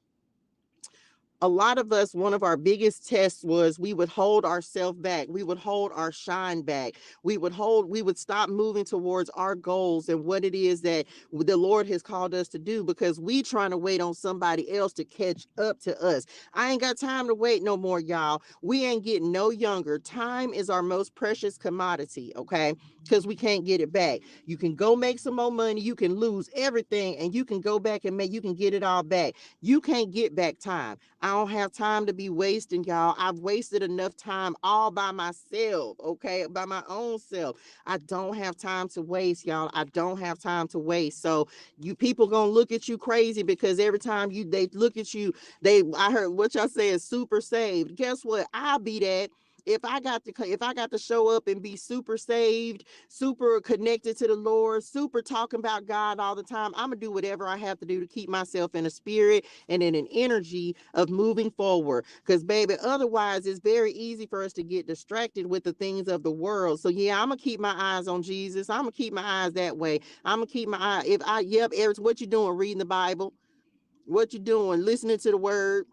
a lot of us, one of our biggest tests was we would hold ourselves back. We would hold our shine back. We would stop moving towards our goals and what it is that the Lord has called us to do, because we trying to wait on somebody else to catch up to us. I ain't got time to wait no more, y'all. We ain't getting no younger. Time is our most precious commodity, okay? Because we can't get it back. You can go make some more money. You can lose everything, and you can go back and you can get it all back. You can't get back time. I don't have time to be wasting, y'all. I've wasted enough time all by myself, okay? By my own self. I don't have time to waste, y'all. I don't have time to waste. So you people gonna look at you crazy, because every time they look at you, I heard what y'all say is super saved. Guess what? I'll be that. If I got to show up and be super saved, super connected to the Lord, super talking about God all the time, I'm gonna do whatever I have to do to keep myself in a spirit and in an energy of moving forward. Because baby, otherwise it's very easy for us to get distracted with the things of the world. So yeah, I'm gonna keep my eyes on Jesus. I'm gonna keep my eyes that way. I'm gonna keep my eye. Eric, what you doing? Reading the Bible? What you doing? Listening to the word?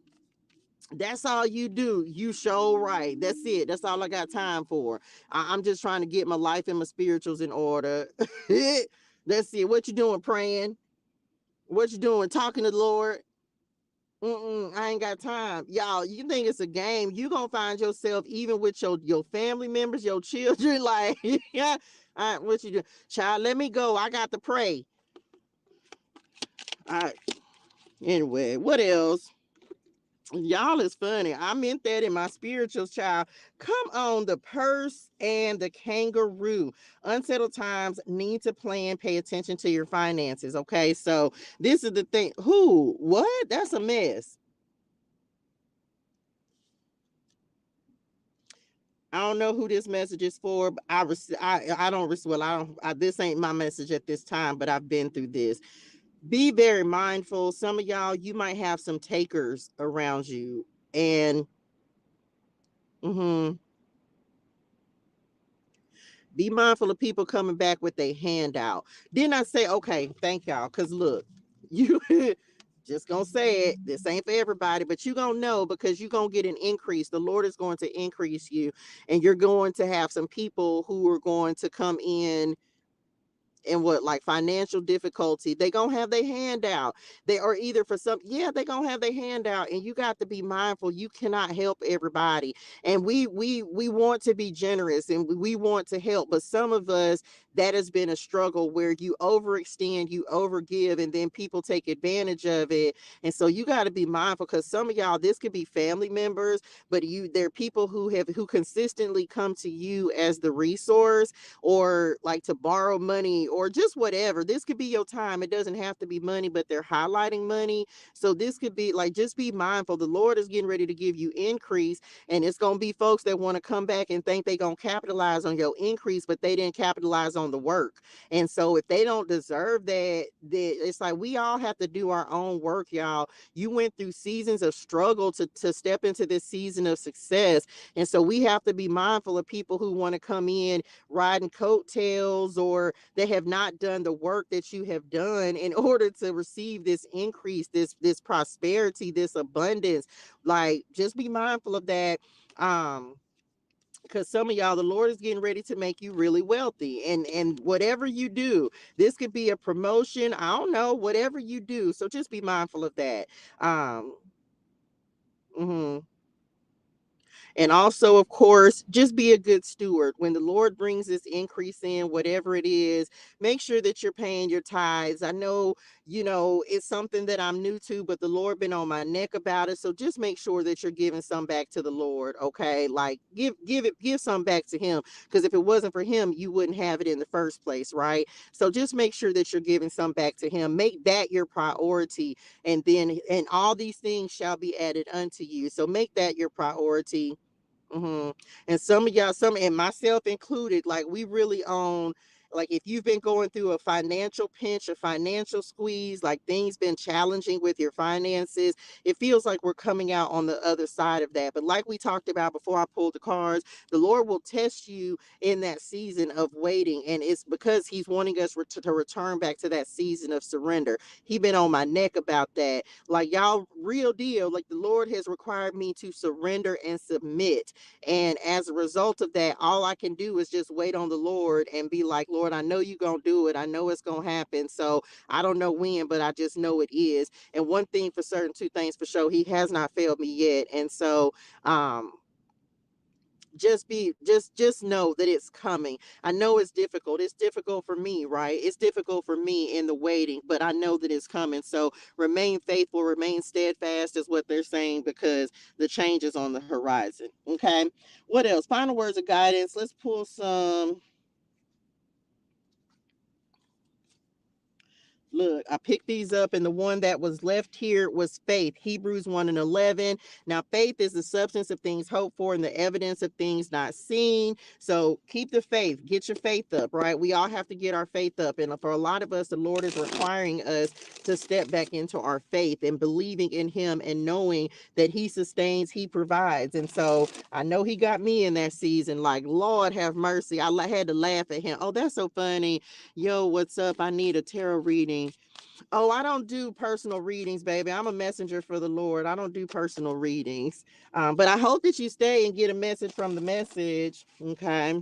That's all you do. You show right. That's it. That's all I got time for. I'm just trying to get my life and my spirituals in order. That's it. What you doing? Praying? What you doing? Talking to the Lord? I ain't got time. Y'all, you think it's a game? You gonna find yourself even with your family members, your children, like, yeah, what you do? Child, let me go. I got to pray. All right. Anyway, what else? Y'all is funny. I meant that in my spirituals, child. Come on, the purse and the kangaroo. Unsettled times, need to plan, pay attention to your finances. Okay, so this is the thing. Who? What? That's a mess. I don't know who this message is for, but I don't well, this ain't my message at this time, but I've been through this. Be very mindful. Some of y'all, you might have some takers around you, and Be mindful of people coming back with a handout. Then I say, okay, thank y'all. Cause look, you just gonna say it. This ain't for everybody, but you gonna know because you gonna get an increase. The Lord is going to increase you, and you're going to have some people who are going to come in what like financial difficulty. They gonna have their hand out. They are either for some, yeah, they gonna have their hand out, and you got to be mindful. You cannot help everybody, and we want to be generous and we want to help, but some of us, that has been a struggle where you overextend, you overgive, and then people take advantage of it. And so you got to be mindful, because some of y'all, this could be family members, but there are people who consistently come to you as the resource, or like to borrow money or just whatever. This could be your time. It doesn't have to be money, but they're highlighting money. So this could be like, just be mindful. The Lord is getting ready to give you increase, and it's going to be folks that want to come back and think they're going to capitalize on your increase, but they didn't capitalize on the work. And so if they don't deserve that, it's like we all have to do our own work, y'all. You went through seasons of struggle to step into this season of success. And so we have to be mindful of people who want to come in riding coattails, or they have not done the work that you have done in order to receive this increase, this prosperity, this abundance. Like, just be mindful of that. Because some of y'all, the Lord is getting ready to make you really wealthy, and whatever you do, this could be a promotion, I don't know, whatever you do, so just be mindful of that. Mhm. And also, of course, just be a good steward. When the Lord brings this increase in, whatever it is, make sure that you're paying your tithes. I know, it's something that I'm new to, but the Lord been on my neck about it. So just make sure that you're giving some back to the Lord. Okay. Like give some back to him. Because if it wasn't for him, you wouldn't have it in the first place. Right. So just make sure that you're giving some back to him. Make that your priority. And all these things shall be added unto you. So make that your priority. hmm And some of y'all, and myself included, like we really own, like if you've been going through a financial pinch, a financial squeeze, like things been challenging with your finances, it feels like we're coming out on the other side of that. But like we talked about before I pulled the cards, the Lord will test you in that season of waiting. And it's because he's wanting us to return back to that season of surrender. He been on my neck about that. Like y'all, real deal. Like the Lord has required me to surrender and submit, and as a result of that, all I can do is just wait on the Lord and be like, Lord, I know you're going to do it. I know it's going to happen. So I don't know when, but I just know it is. And one thing for certain, two things for sure, he has not failed me yet. And so, just know that it's coming. I know it's difficult. It's difficult for me, right? It's difficult for me in the waiting, but I know that it's coming. So remain faithful, remain steadfast is what they're saying, because the change is on the horizon. Okay. What else? Final words of guidance. Let's pull some. Look, I picked these up, and the one that was left here was faith. Hebrews 1 and 11. Now, faith is the substance of things hoped for and the evidence of things not seen. So keep the faith. Get your faith up, right? We all have to get our faith up. And for a lot of us, the Lord is requiring us to step back into our faith and believing in him and knowing that he sustains, he provides. And so I know he got me in that season. Like, Lord have mercy. I had to laugh at him. Oh, that's so funny. Yo, what's up? I need a tarot reading. Oh, I don't do personal readings, baby. I'm a messenger for the Lord. I don't do personal readings. But I hope that you stay and get a message from the message. Okay.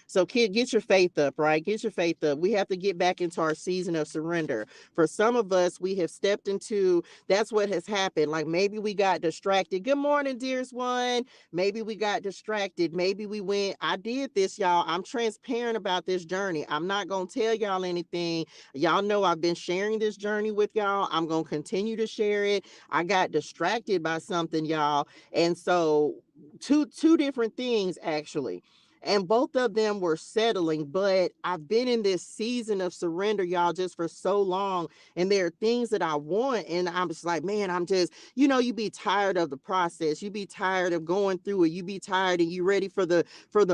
So, kid, get your faith up, right? Get your faith up. We have to get back into our season of surrender. For some of us, we have stepped into, that's what has happened. Like maybe we got distracted. Good morning, dearest one. Maybe we got distracted. Maybe we went, I did this, y'all. I'm transparent about this journey. I'm not going to tell y'all anything. Y'all know I've been sharing this journey with y'all. I'm going to continue to share it. I got distracted by something, y'all. And so, two different things, actually, and both of them were settling. But I've been in this season of surrender, y'all, just for so long, and there are things that I want, and I'm just like, man, I'm just, you be tired of the process, you be tired of going through it, you be tired, and you ready for the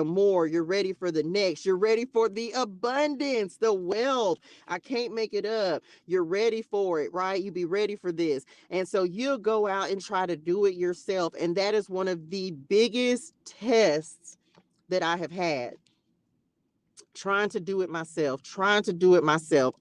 more, you're ready for the next, you're ready for the abundance, the wealth. I can't make it up. You're ready for it, right? You be ready for this. And so you'll go out and try to do it yourself, and that is one of the biggest tests that I have had. trying to do it myself,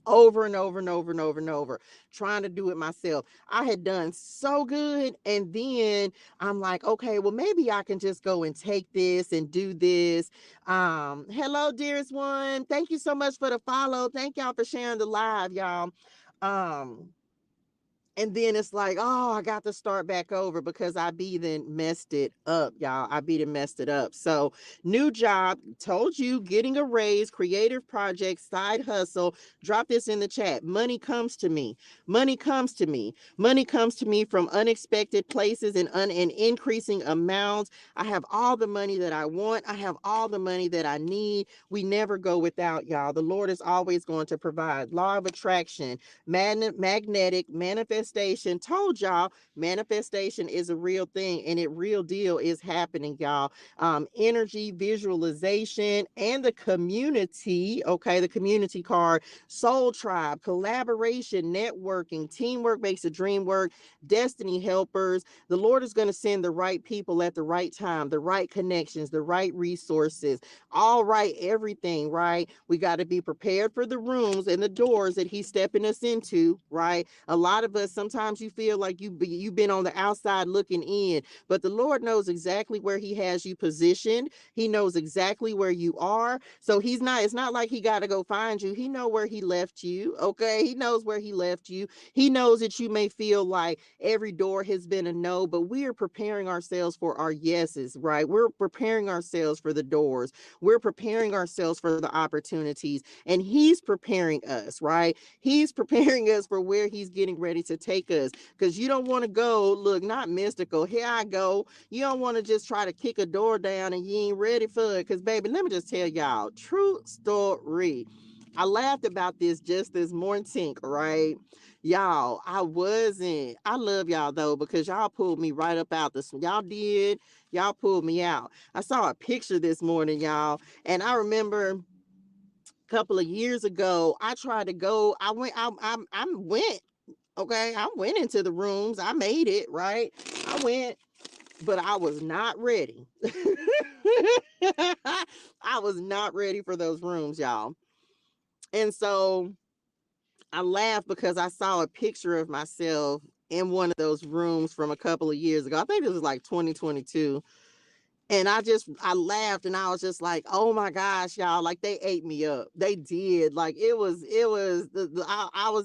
over and over and over and over and over, trying to do it myself. I had done so good. And then I'm like, okay, well, maybe I can just go and take this and do this. Hello, dearest one. Thank you so much for the follow. Thank y'all for sharing the live, y'all. And then it's like, oh, I got to start back over because I be then messed it up, y'all. I be then messed it up. So new job, told you, getting a raise, creative project, side hustle. Drop this in the chat. Money comes to me. Money comes to me. Money comes to me from unexpected places and increasing amounts. I have all the money that I want. I have all the money that I need. We never go without, y'all. The Lord is always going to provide. Law of attraction. Magnetic manifestation. Told y'all, manifestation is a real thing, and it real deal is happening, y'all. Energy, visualization, and the community. Okay, the community card. Soul tribe, collaboration, networking, teamwork makes the dream work. Destiny helpers. The Lord is going to send the right people at the right time, the right connections, the right resources. All right, everything, right? We got to be prepared for the rooms and the doors that he's stepping us into, right? A lot of us, sometimes you feel like you've been on the outside looking in, but the Lord knows exactly where he has you positioned. He knows exactly where you are. So it's not like he got to go find you. He know where he left you, okay? He knows where he left you. He knows that you may feel like every door has been a no, but we are preparing ourselves for our yeses, right? We're preparing ourselves for the doors. We're preparing ourselves for the opportunities, and he's preparing us, right? He's preparing us for where he's getting ready to take us, because you don't want to go, look, not mystical, here I go. You don't want to just try to kick a door down and you ain't ready for it, because, baby, let me just tell y'all, true story. I laughed about this just this morning, right? Y'all, I love y'all though, because y'all pulled me right up out this. Y'all pulled me out. I saw a picture this morning, y'all, and I remember a couple of years ago, I tried to go. Okay, I went into the rooms. I made it, right? I went, but I was not ready. I was not ready for those rooms, y'all. And so I laughed because I saw a picture of myself in one of those rooms from a couple of years ago. I think it was like 2022. And I laughed, and I was just like, oh my gosh, y'all, like they ate me up. They did. Like I was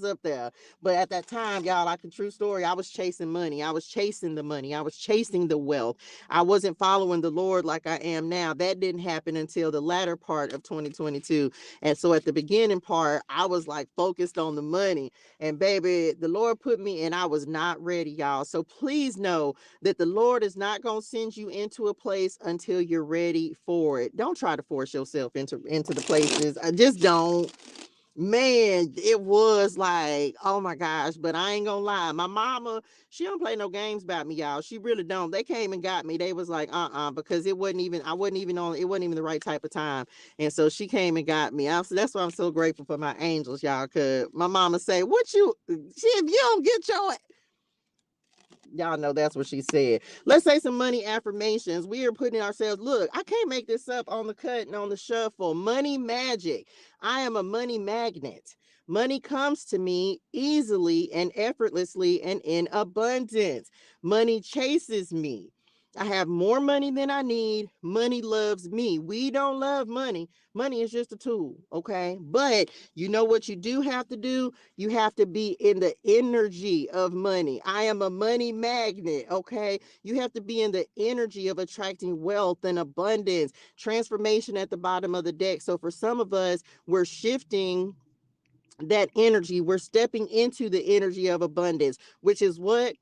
up there. But at that time, y'all, like a true story, I was chasing money. I was chasing the money. I was chasing the wealth. I wasn't following the Lord like I am now. That didn't happen until the latter part of 2022. And so at the beginning part, I was like focused on the money. And baby, the Lord put me, and I was not ready, y'all. So please know that the Lord is not going to send you into a place until you're ready for it. Don't try to force yourself into the places. I just don't. Man, it was like, oh my gosh, but I ain't gonna lie. My mama, she don't play no games about me, y'all. She really don't. They came and got me. They was like, because it wasn't even the right type of time. And so she came and got me. That's why I'm so grateful for my angels, y'all. Cause my mama say, if you don't get your, y'all know that's what she said. Let's say some money affirmations. We are putting ourselves, look, I can't make this up on the cut and on the shuffle. Money magic. I am a money magnet. Money comes to me easily and effortlessly and in abundance. Money chases me. I have more money than I need. Money loves me. We don't love money. Money is just a tool, okay? But you know what you do have to do? You have to be in the energy of money. I am a money magnet, okay? You have to be in the energy of attracting wealth and abundance, transformation at the bottom of the deck. So for some of us, we're shifting that energy. We're stepping into the energy of abundance, which is what?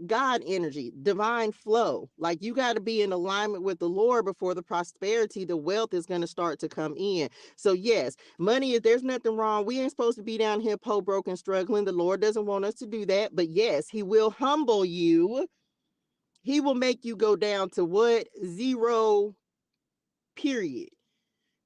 God energy, divine flow. Like you got to be in alignment with the Lord before the prosperity, the wealth is going to start to come in. So yes, money is, there's nothing wrong. We ain't supposed to be down here poor, broke, struggling. The Lord doesn't want us to do that. But yes, he will humble you. He will make you go down to what? Zero, period.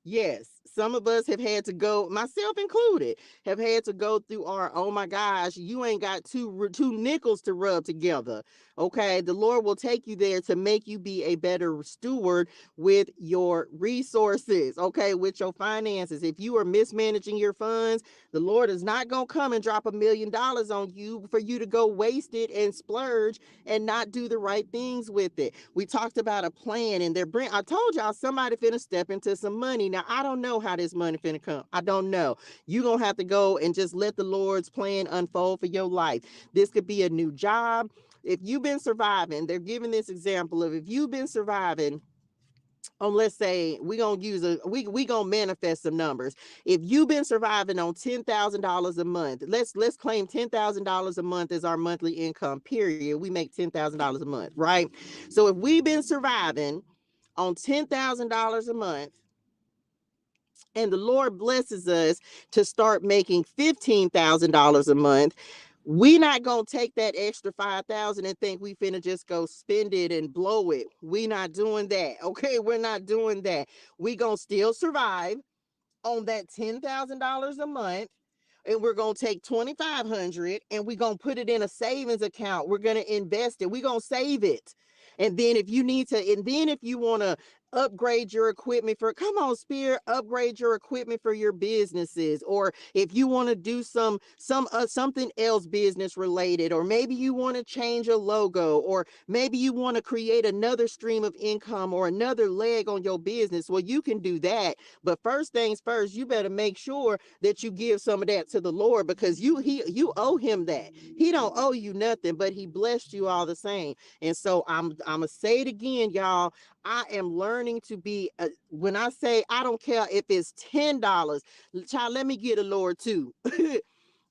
Yes. some of us have had to go, myself included, have had to go through our, oh my gosh, you ain't got two nickels to rub together. Okay, the Lord will take you there to make you be a better steward with your resources, okay, with your finances. If you are mismanaging your funds, the Lord is not going to come and drop $1 million on you for you to go waste it and splurge and not do the right things with it. We talked about a plan, and I told y'all somebody finna step into some money. Now, I don't know how this money finna come. I don't know. You're going to have to go and just let the Lord's plan unfold for your life. This could be a new job. If you've been surviving, they're giving this example of, if you've been surviving on, let's say, we gonna manifest some numbers. If you've been surviving on $10,000 a month, let's claim $10,000 a month as our monthly income, period. We make $10,000 a month, right? So if we've been surviving on $10,000 a month, and the Lord blesses us to start making $15,000 a month, we not gonna take that extra 5,000 and think we finna just go spend it and blow it. We not doing that. Okay, we're not doing that. We gonna still survive on that $10,000 a month, and we're going to take 2,500 and we're going to put it in a savings account. We're going to invest it. We're going to save it. And then if you want to upgrade your equipment for, come on, Spirit, upgrade your equipment for your businesses, or if you want to do something else business related, or maybe you want to change a logo, or maybe you want to create another stream of income or another leg on your business, well, you can do that. But first things first, you better make sure that you give some of that to the Lord, because you owe him that. He don't owe you nothing, but he blessed you all the same. And so I'm gonna say it again, y'all. I am learning to be, when I say, I don't care if it's $10, child, let me give the Lord two.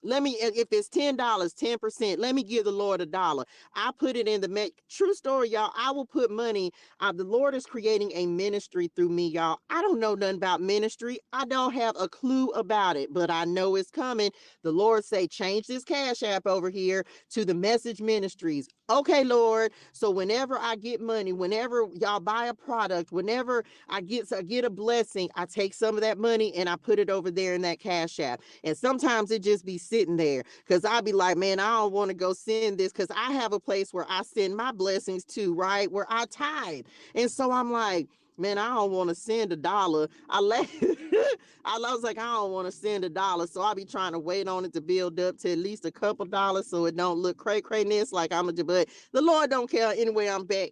Let me, if it's $10, 10%, let me give the Lord $1. I put it in true story, y'all. I will put money. The Lord is creating a ministry through me, y'all. I don't know nothing about ministry. I don't have a clue about it, but I know it's coming. The Lord say, change this Cash App over here to the Message Ministries. Okay, Lord. So whenever I get money, whenever y'all buy a product, whenever I get a blessing, I take some of that money and I put it over there in that Cash App. And sometimes it just be sitting there, because I'll be like, man, I don't want to go send this, because I have a place where I send my blessings to, right, where I tithe. And so I'm like, man, I don't want to send $1. I was like, I don't want to send $1. So I'll be trying to wait on it to build up to at least a couple dollars, so it don't look cray-crayness like but the Lord don't care anyway. I'm back.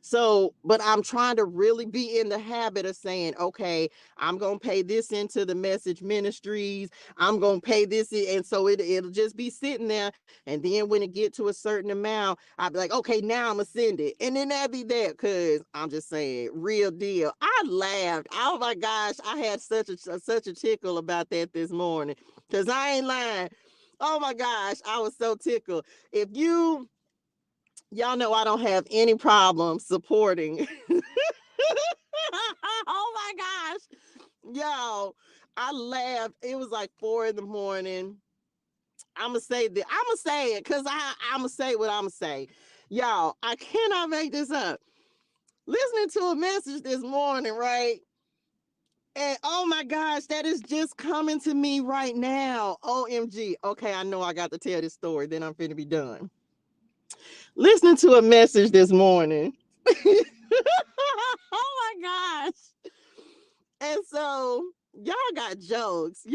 So, but I'm trying to really be in the habit of saying, okay, I'm going to pay this into the Message Ministries. I'm going to pay this. And so it'll just be sitting there. And then when it get to a certain amount, I'll be like, okay, now I'm going to send it. And then that'll be that, because I'm just saying, real deal. I laughed. Oh my gosh. I had such a tickle about that this morning, because I ain't lying. Oh my gosh. I was so tickled. Y'all know I don't have any problem supporting. Oh my gosh. Y'all, I laughed. It was like 4 a.m. I'ma say it, because I'ma say what I'ma say. Y'all, I cannot make this up. Listening to a message this morning, right? And oh my gosh, that is just coming to me right now. OMG. Okay, I know I got to tell this story, then I'm finna be done. Listening to a message this morning. Oh my gosh. And so y'all got jokes.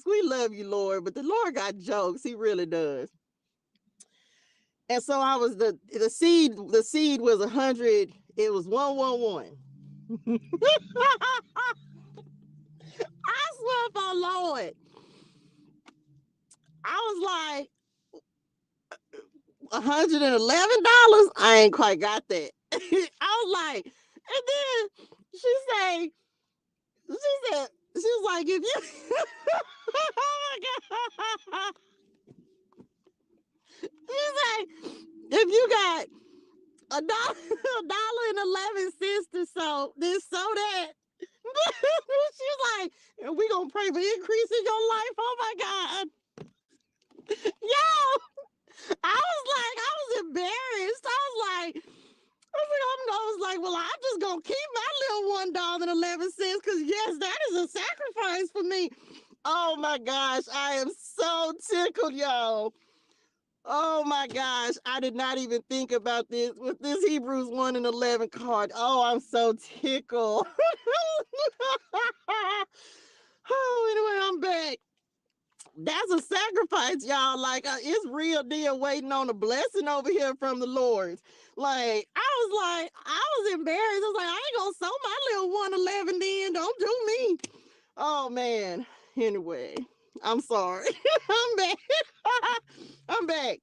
We love you, Lord, but the Lord got jokes. He really does. And so I was the seed was 100. It was 111. I swear for Lord. I was like, $111. I ain't quite got that. I was like, and then she said, she was like, if you, oh my God. She's like, if you got $1.11 to sow, then sow that. She's like, and we gonna pray for increase in your life. Oh my God. Yo, I was embarrassed. I was like, well, I'm just gonna keep my little $1.11 because yes, that is a sacrifice for me. Oh my gosh, I am so tickled, y'all. Oh my gosh, I did not even think about this with this Hebrews 1 and 11 card. Oh, I'm so tickled. Oh, anyway, I'm back. That's a sacrifice, y'all. Like, it's real deal waiting on a blessing over here from the Lord. Like, I was embarrassed. I was like, I ain't gonna sew my little 111 then. Don't do me. Oh man. Anyway, I'm sorry. I'm back. I'm back.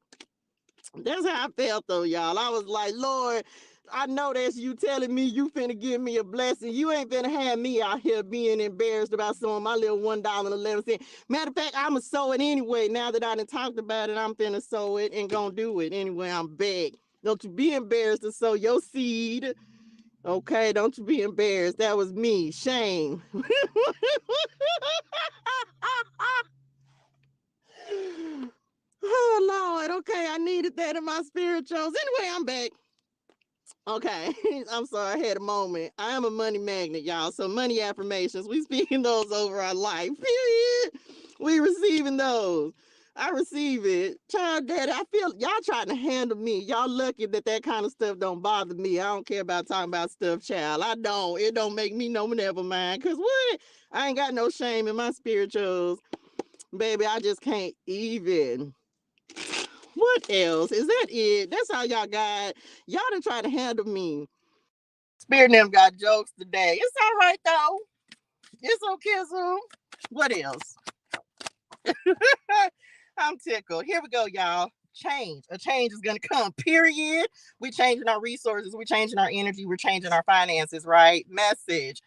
That's how I felt though, y'all. I was like, Lord, I know that's you telling me you finna give me a blessing. You ain't finna have me out here being embarrassed about sewing my little $1.11. Matter of fact, I'ma sew it anyway. Now that I done talked about it, I'm finna sew it and gonna do it anyway. I'm back. Don't you be embarrassed to sow your seed. Okay, don't you be embarrassed. That was me. Shame. Oh Lord, okay, I needed that in my spirituals. Anyway, I'm back. Okay, I'm sorry, I had a moment. I am a money magnet, y'all. So money affirmations, we speaking those over our life. Period. We receiving those. I receive it. Child daddy, I feel y'all trying to handle me. Y'all lucky that kind of stuff don't bother me. I don't care about talking about stuff, child. I don't. It don't make me no never mind. Cause what? I ain't got no shame in my spirituals. Baby, I just can't even. What else? Is that it? That's all y'all got. Y'all done try to handle me. Spirit and them got jokes today. It's all right though. It's okay, so what else? I'm tickled. Here we go, y'all. Change. A change is gonna come. Period. We changing our resources. We changing our energy. We're changing our finances. Right? Message.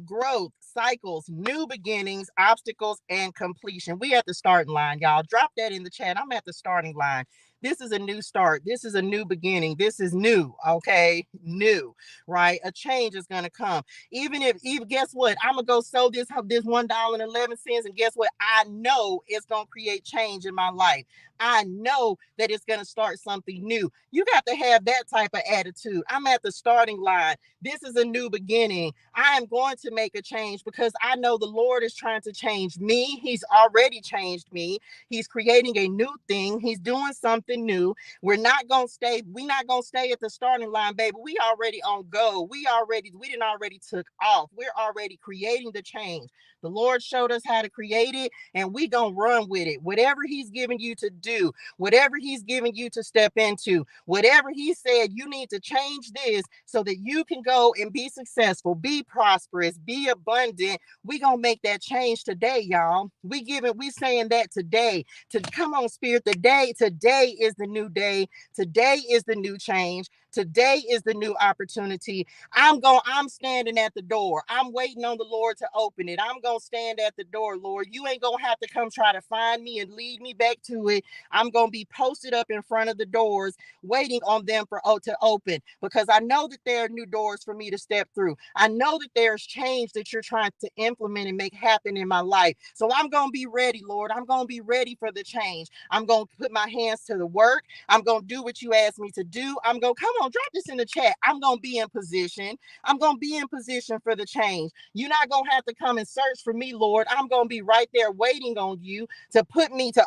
Growth, cycles, new beginnings, obstacles, and completion. We at the starting line, y'all. Drop that in the chat. I'm at the starting line. This is a new start. This is a new beginning. This is new. Okay, new, right? A change is gonna come. Even guess what? I'm gonna go sow this $1.11, and guess what? I know it's gonna create change in my life. I know that it's gonna start something new. You got to have that type of attitude. I'm at the starting line. This is a new beginning. I am going to make a change because I know the Lord is trying to change me. He's already changed me. He's creating a new thing. He's doing something new. We're not going to stay. We're not going to stay at the starting line, baby. We already on go. We didn't already took off. We're already creating the change. The Lord showed us how to create it, and we going to run with it. Whatever he's giving you to do, whatever he's giving you to step into, whatever he said, you need to change this so that you can go and be successful, be prosperous, be abundant. We gonna make that change today, y'all. We saying that today. Come on, Spirit. Today is the new day. Today is the new change. Today is the new opportunity. I'm standing at the door. I'm waiting on the Lord to open it. I'm gonna stand at the door, Lord. You ain't gonna have to come try to find me and lead me back to it. I'm gonna be posted up in front of the doors, waiting on them to open, because I know that there are new doors for me to step through. I know that there's change that you're trying to implement and make happen in my life. So I'm gonna be ready, Lord. I'm gonna be ready for the change. I'm gonna put my hands to the work. I'm gonna do what you asked me to do. I'm gonna come on, drop this in the chat. I'm gonna be in position. I'm gonna be in position for the change. You're not gonna have to come and search for me, Lord. I'm gonna be right there waiting on you to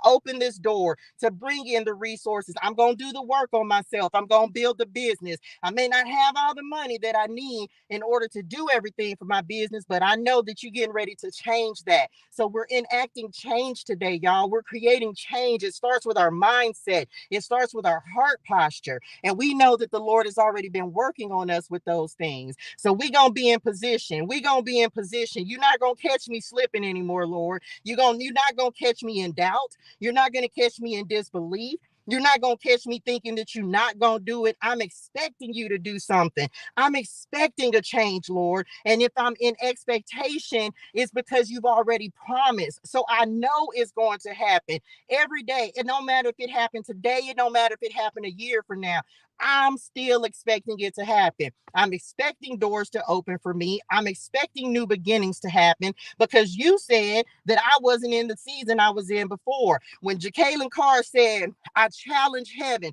open this door, to bring in the resources. I'm gonna do the work on myself. I'm gonna build the business. I may not have all the money that I need in order to do everything for my business, but I know that you're getting ready to change that. So we're enacting change today, y'all. We're creating change. It starts with our mindset. It starts with our heart posture. And we know that the Lord has already been working on us with those things. So we're going to be in position. We're going to be in position. You're not going to catch me slipping anymore, Lord. You're not going to catch me in doubt. You're not going to catch me in disbelief. You're not going to catch me thinking that you're not going to do it. I'm expecting you to do something. I'm expecting a change, Lord. And if I'm in expectation, it's because you've already promised. So I know it's going to happen every day. It don't matter if it happened today. It don't matter if it happened a year from now. I'm still expecting it to happen. I'm expecting doors to open for me. I'm expecting new beginnings to happen because you said that I wasn't in the season I was in before. When Jacqueline Carr said, I challenge heaven,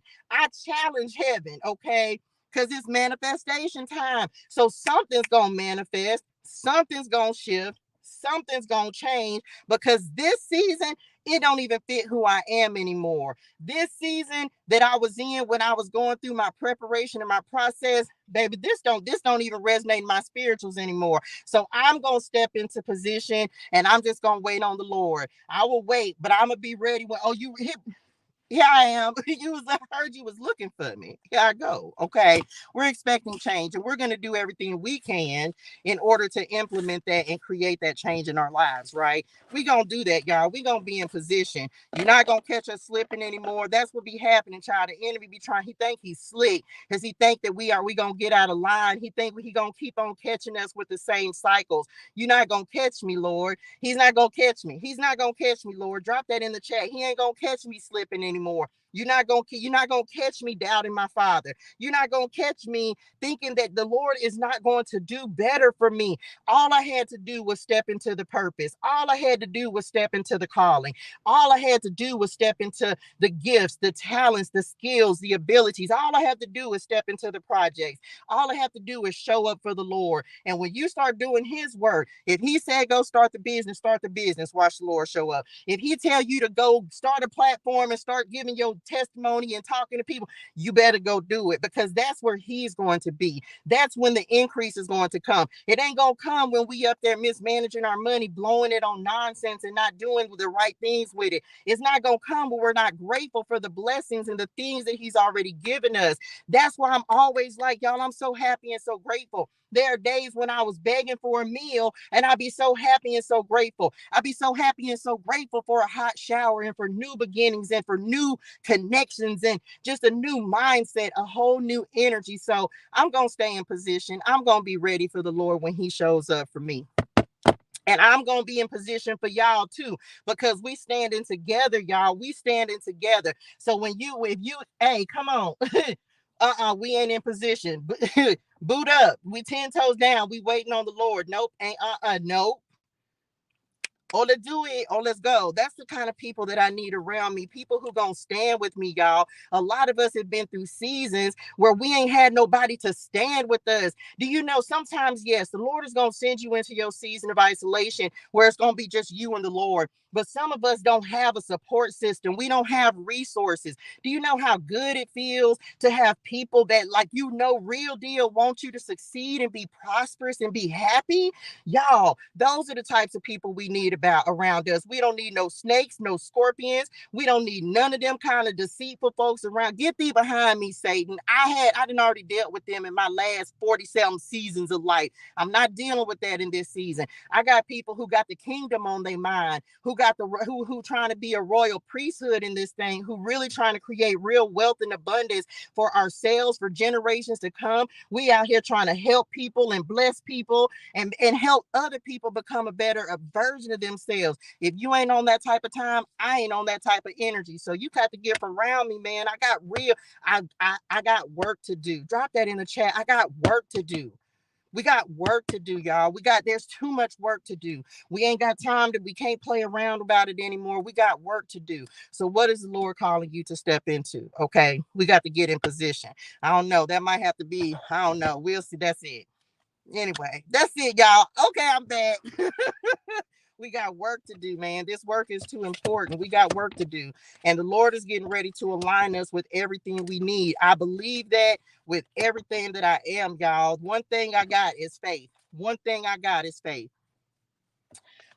okay? because it's manifestation time. So something's going to manifest, something's going to shift, something's going to change, because this season, it don't even fit who I am anymore. This season that I was in when I was going through my preparation and my process, baby, this don't even resonate in my spirituals anymore. So I'm going to step into position and I'm just going to wait on the Lord. I will wait, but I'm going to be ready when, oh, you hit. Here I am. I heard you was looking for me. Here I go. Okay. We're expecting change and we're going to do everything we can in order to implement that and create that change in our lives, right? We're going to do that, y'all. We're going to be in position. You're not going to catch us slipping anymore. That's what be happening, child. The enemy be trying. He think he's slick because he think that we going to get out of line. He think he going to keep on catching us with the same cycles. You're not going to catch me, Lord. He's not going to catch me. He's not going to catch me, Lord. Drop that in the chat. He ain't going to catch me slipping anymore. You're not gonna catch me doubting my Father. You're not gonna catch me thinking that the Lord is not going to do better for me. All I had to do was step into the purpose. All I had to do was step into the calling. All I had to do was step into the gifts, the talents, the skills, the abilities. All I have to do is step into the projects. All I have to do is show up for the Lord. And when you start doing His work, if He said go start the business, watch the Lord show up. If He tell you to go start a platform and start giving your testimony and talking to people, you better go do it, because that's where He's going to be. That's when the increase is going to come. It ain't going to come when we up there mismanaging our money, blowing it on nonsense and not doing the right things with it. It's not going to come when we're not grateful for the blessings and the things that He's already given us. That's why I'm always like, y'all, I'm so happy and so grateful. There are days when I was begging for a meal and I'd be so happy and so grateful. I'd be so happy and so grateful for a hot shower and for new beginnings and for new connections and just a new mindset, a whole new energy. So I'm going to stay in position. I'm going to be ready for the Lord when He shows up for me. And I'm going to be in position for y'all too, because we standing together, y'all. We standing together. So hey, come on. We ain't in position. Boot up. We 10 toes down. We waiting on the Lord. Nope. Ain't nope. Oh, let's do it. Oh, let's go. That's the kind of people that I need around me. People who gonna stand with me, y'all. A lot of us have been through seasons where we ain't had nobody to stand with us. Do you know sometimes, yes, the Lord is gonna send you into your season of isolation where it's gonna be just you and the Lord. But some of us don't have a support system. We don't have resources. Do you know how good it feels to have people that, like, real deal want you to succeed and be prosperous and be happy? Y'all, those are the types of people we need around us. We don't need no snakes, no scorpions. We don't need none of them kind of deceitful folks around. Get thee behind me, Satan. I done already dealt with them in my last 47 seasons of life. I'm not dealing with that in this season. I got people who got the kingdom on their mind, who trying to be a royal priesthood in this thing, who really trying to create real wealth and abundance for ourselves, for generations to come. We out here trying to help people and bless people and help other people become a better version of themselves. If you ain't on that type of time, I ain't on that type of energy. So you got to get around me, man. I got work to do. Drop that in the chat. I got work to do. We got work to do, y'all. There's too much work to do. We ain't got time we can't play around about it anymore. We got work to do. So what is the Lord calling you to step into? Okay. We got to get in position. I don't know. That might have to be, I don't know. We'll see. That's it. Anyway, that's it, y'all. Okay, I'm back. We got work to do, man. This work is too important. We got work to do. And the Lord is getting ready to align us with everything we need. I believe that with everything that I am, y'all. One thing I got is faith. One thing I got is faith.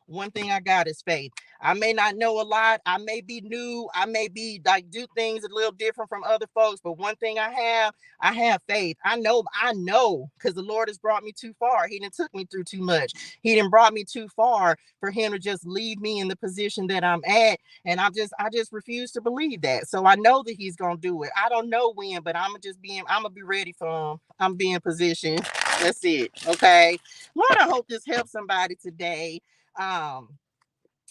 One thing I got is faith. I may not know a lot. I may be new. I may be do things a little different from other folks. But one thing I have faith. I know, because the Lord has brought me too far. He didn't took me through too much. He didn't brought me too far for Him to just leave me in the position that I'm at. And I just refuse to believe that. So I know that He's gonna do it. I don't know when, but I'm gonna be ready for Him. I'm being positioned. That's it. Okay. Lord, I hope this helps somebody today.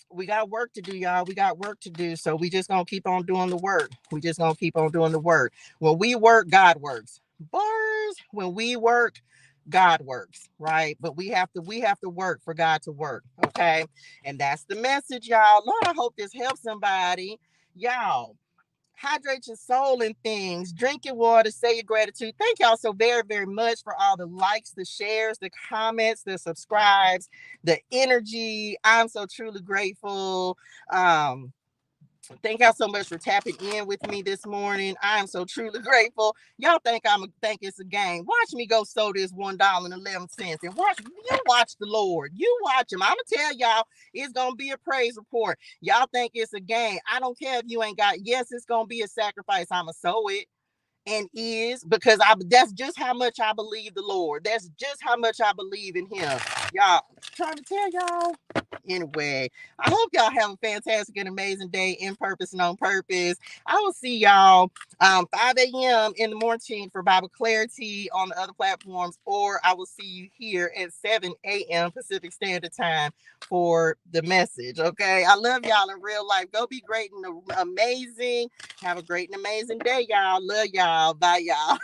We got work to do, y'all. We got work to do. So we just gonna keep on doing the work. We just gonna keep on doing the work. When we work, God works. Bars. When we work, God works, right? But we have to work for God to work. Okay. And that's the message, y'all. Lord, I hope this helps somebody. Y'all, Hydrate your soul and things. Drink your water. Say your gratitude. Thank y'all so very, very much for all the likes, the shares, the comments, the subscribes, the energy. I'm so truly grateful. Thank y'all so much for tapping in with me this morning. I am so truly grateful. Y'all think think it's a game. Watch me go sow this $1.11 and watch the Lord. You watch him. I'm gonna tell y'all it's gonna be a praise report. Y'all think it's a game. I don't care if you ain't got. Yes, it's gonna be a sacrifice. I'ma sow it. And is because that's just how much I believe the Lord. That's just how much I believe in him. Y'all, trying to tell y'all. Anyway, I hope y'all have a fantastic and amazing day in purpose and on purpose. I will see y'all 5 a.m. in the morning for Bible Clarity on the other platforms, or I will see you here at 7 a.m. Pacific Standard Time for the message. Okay, I love y'all in real life. Go be great and amazing. Have a great and amazing day, y'all. Love y'all. Bye, y'all.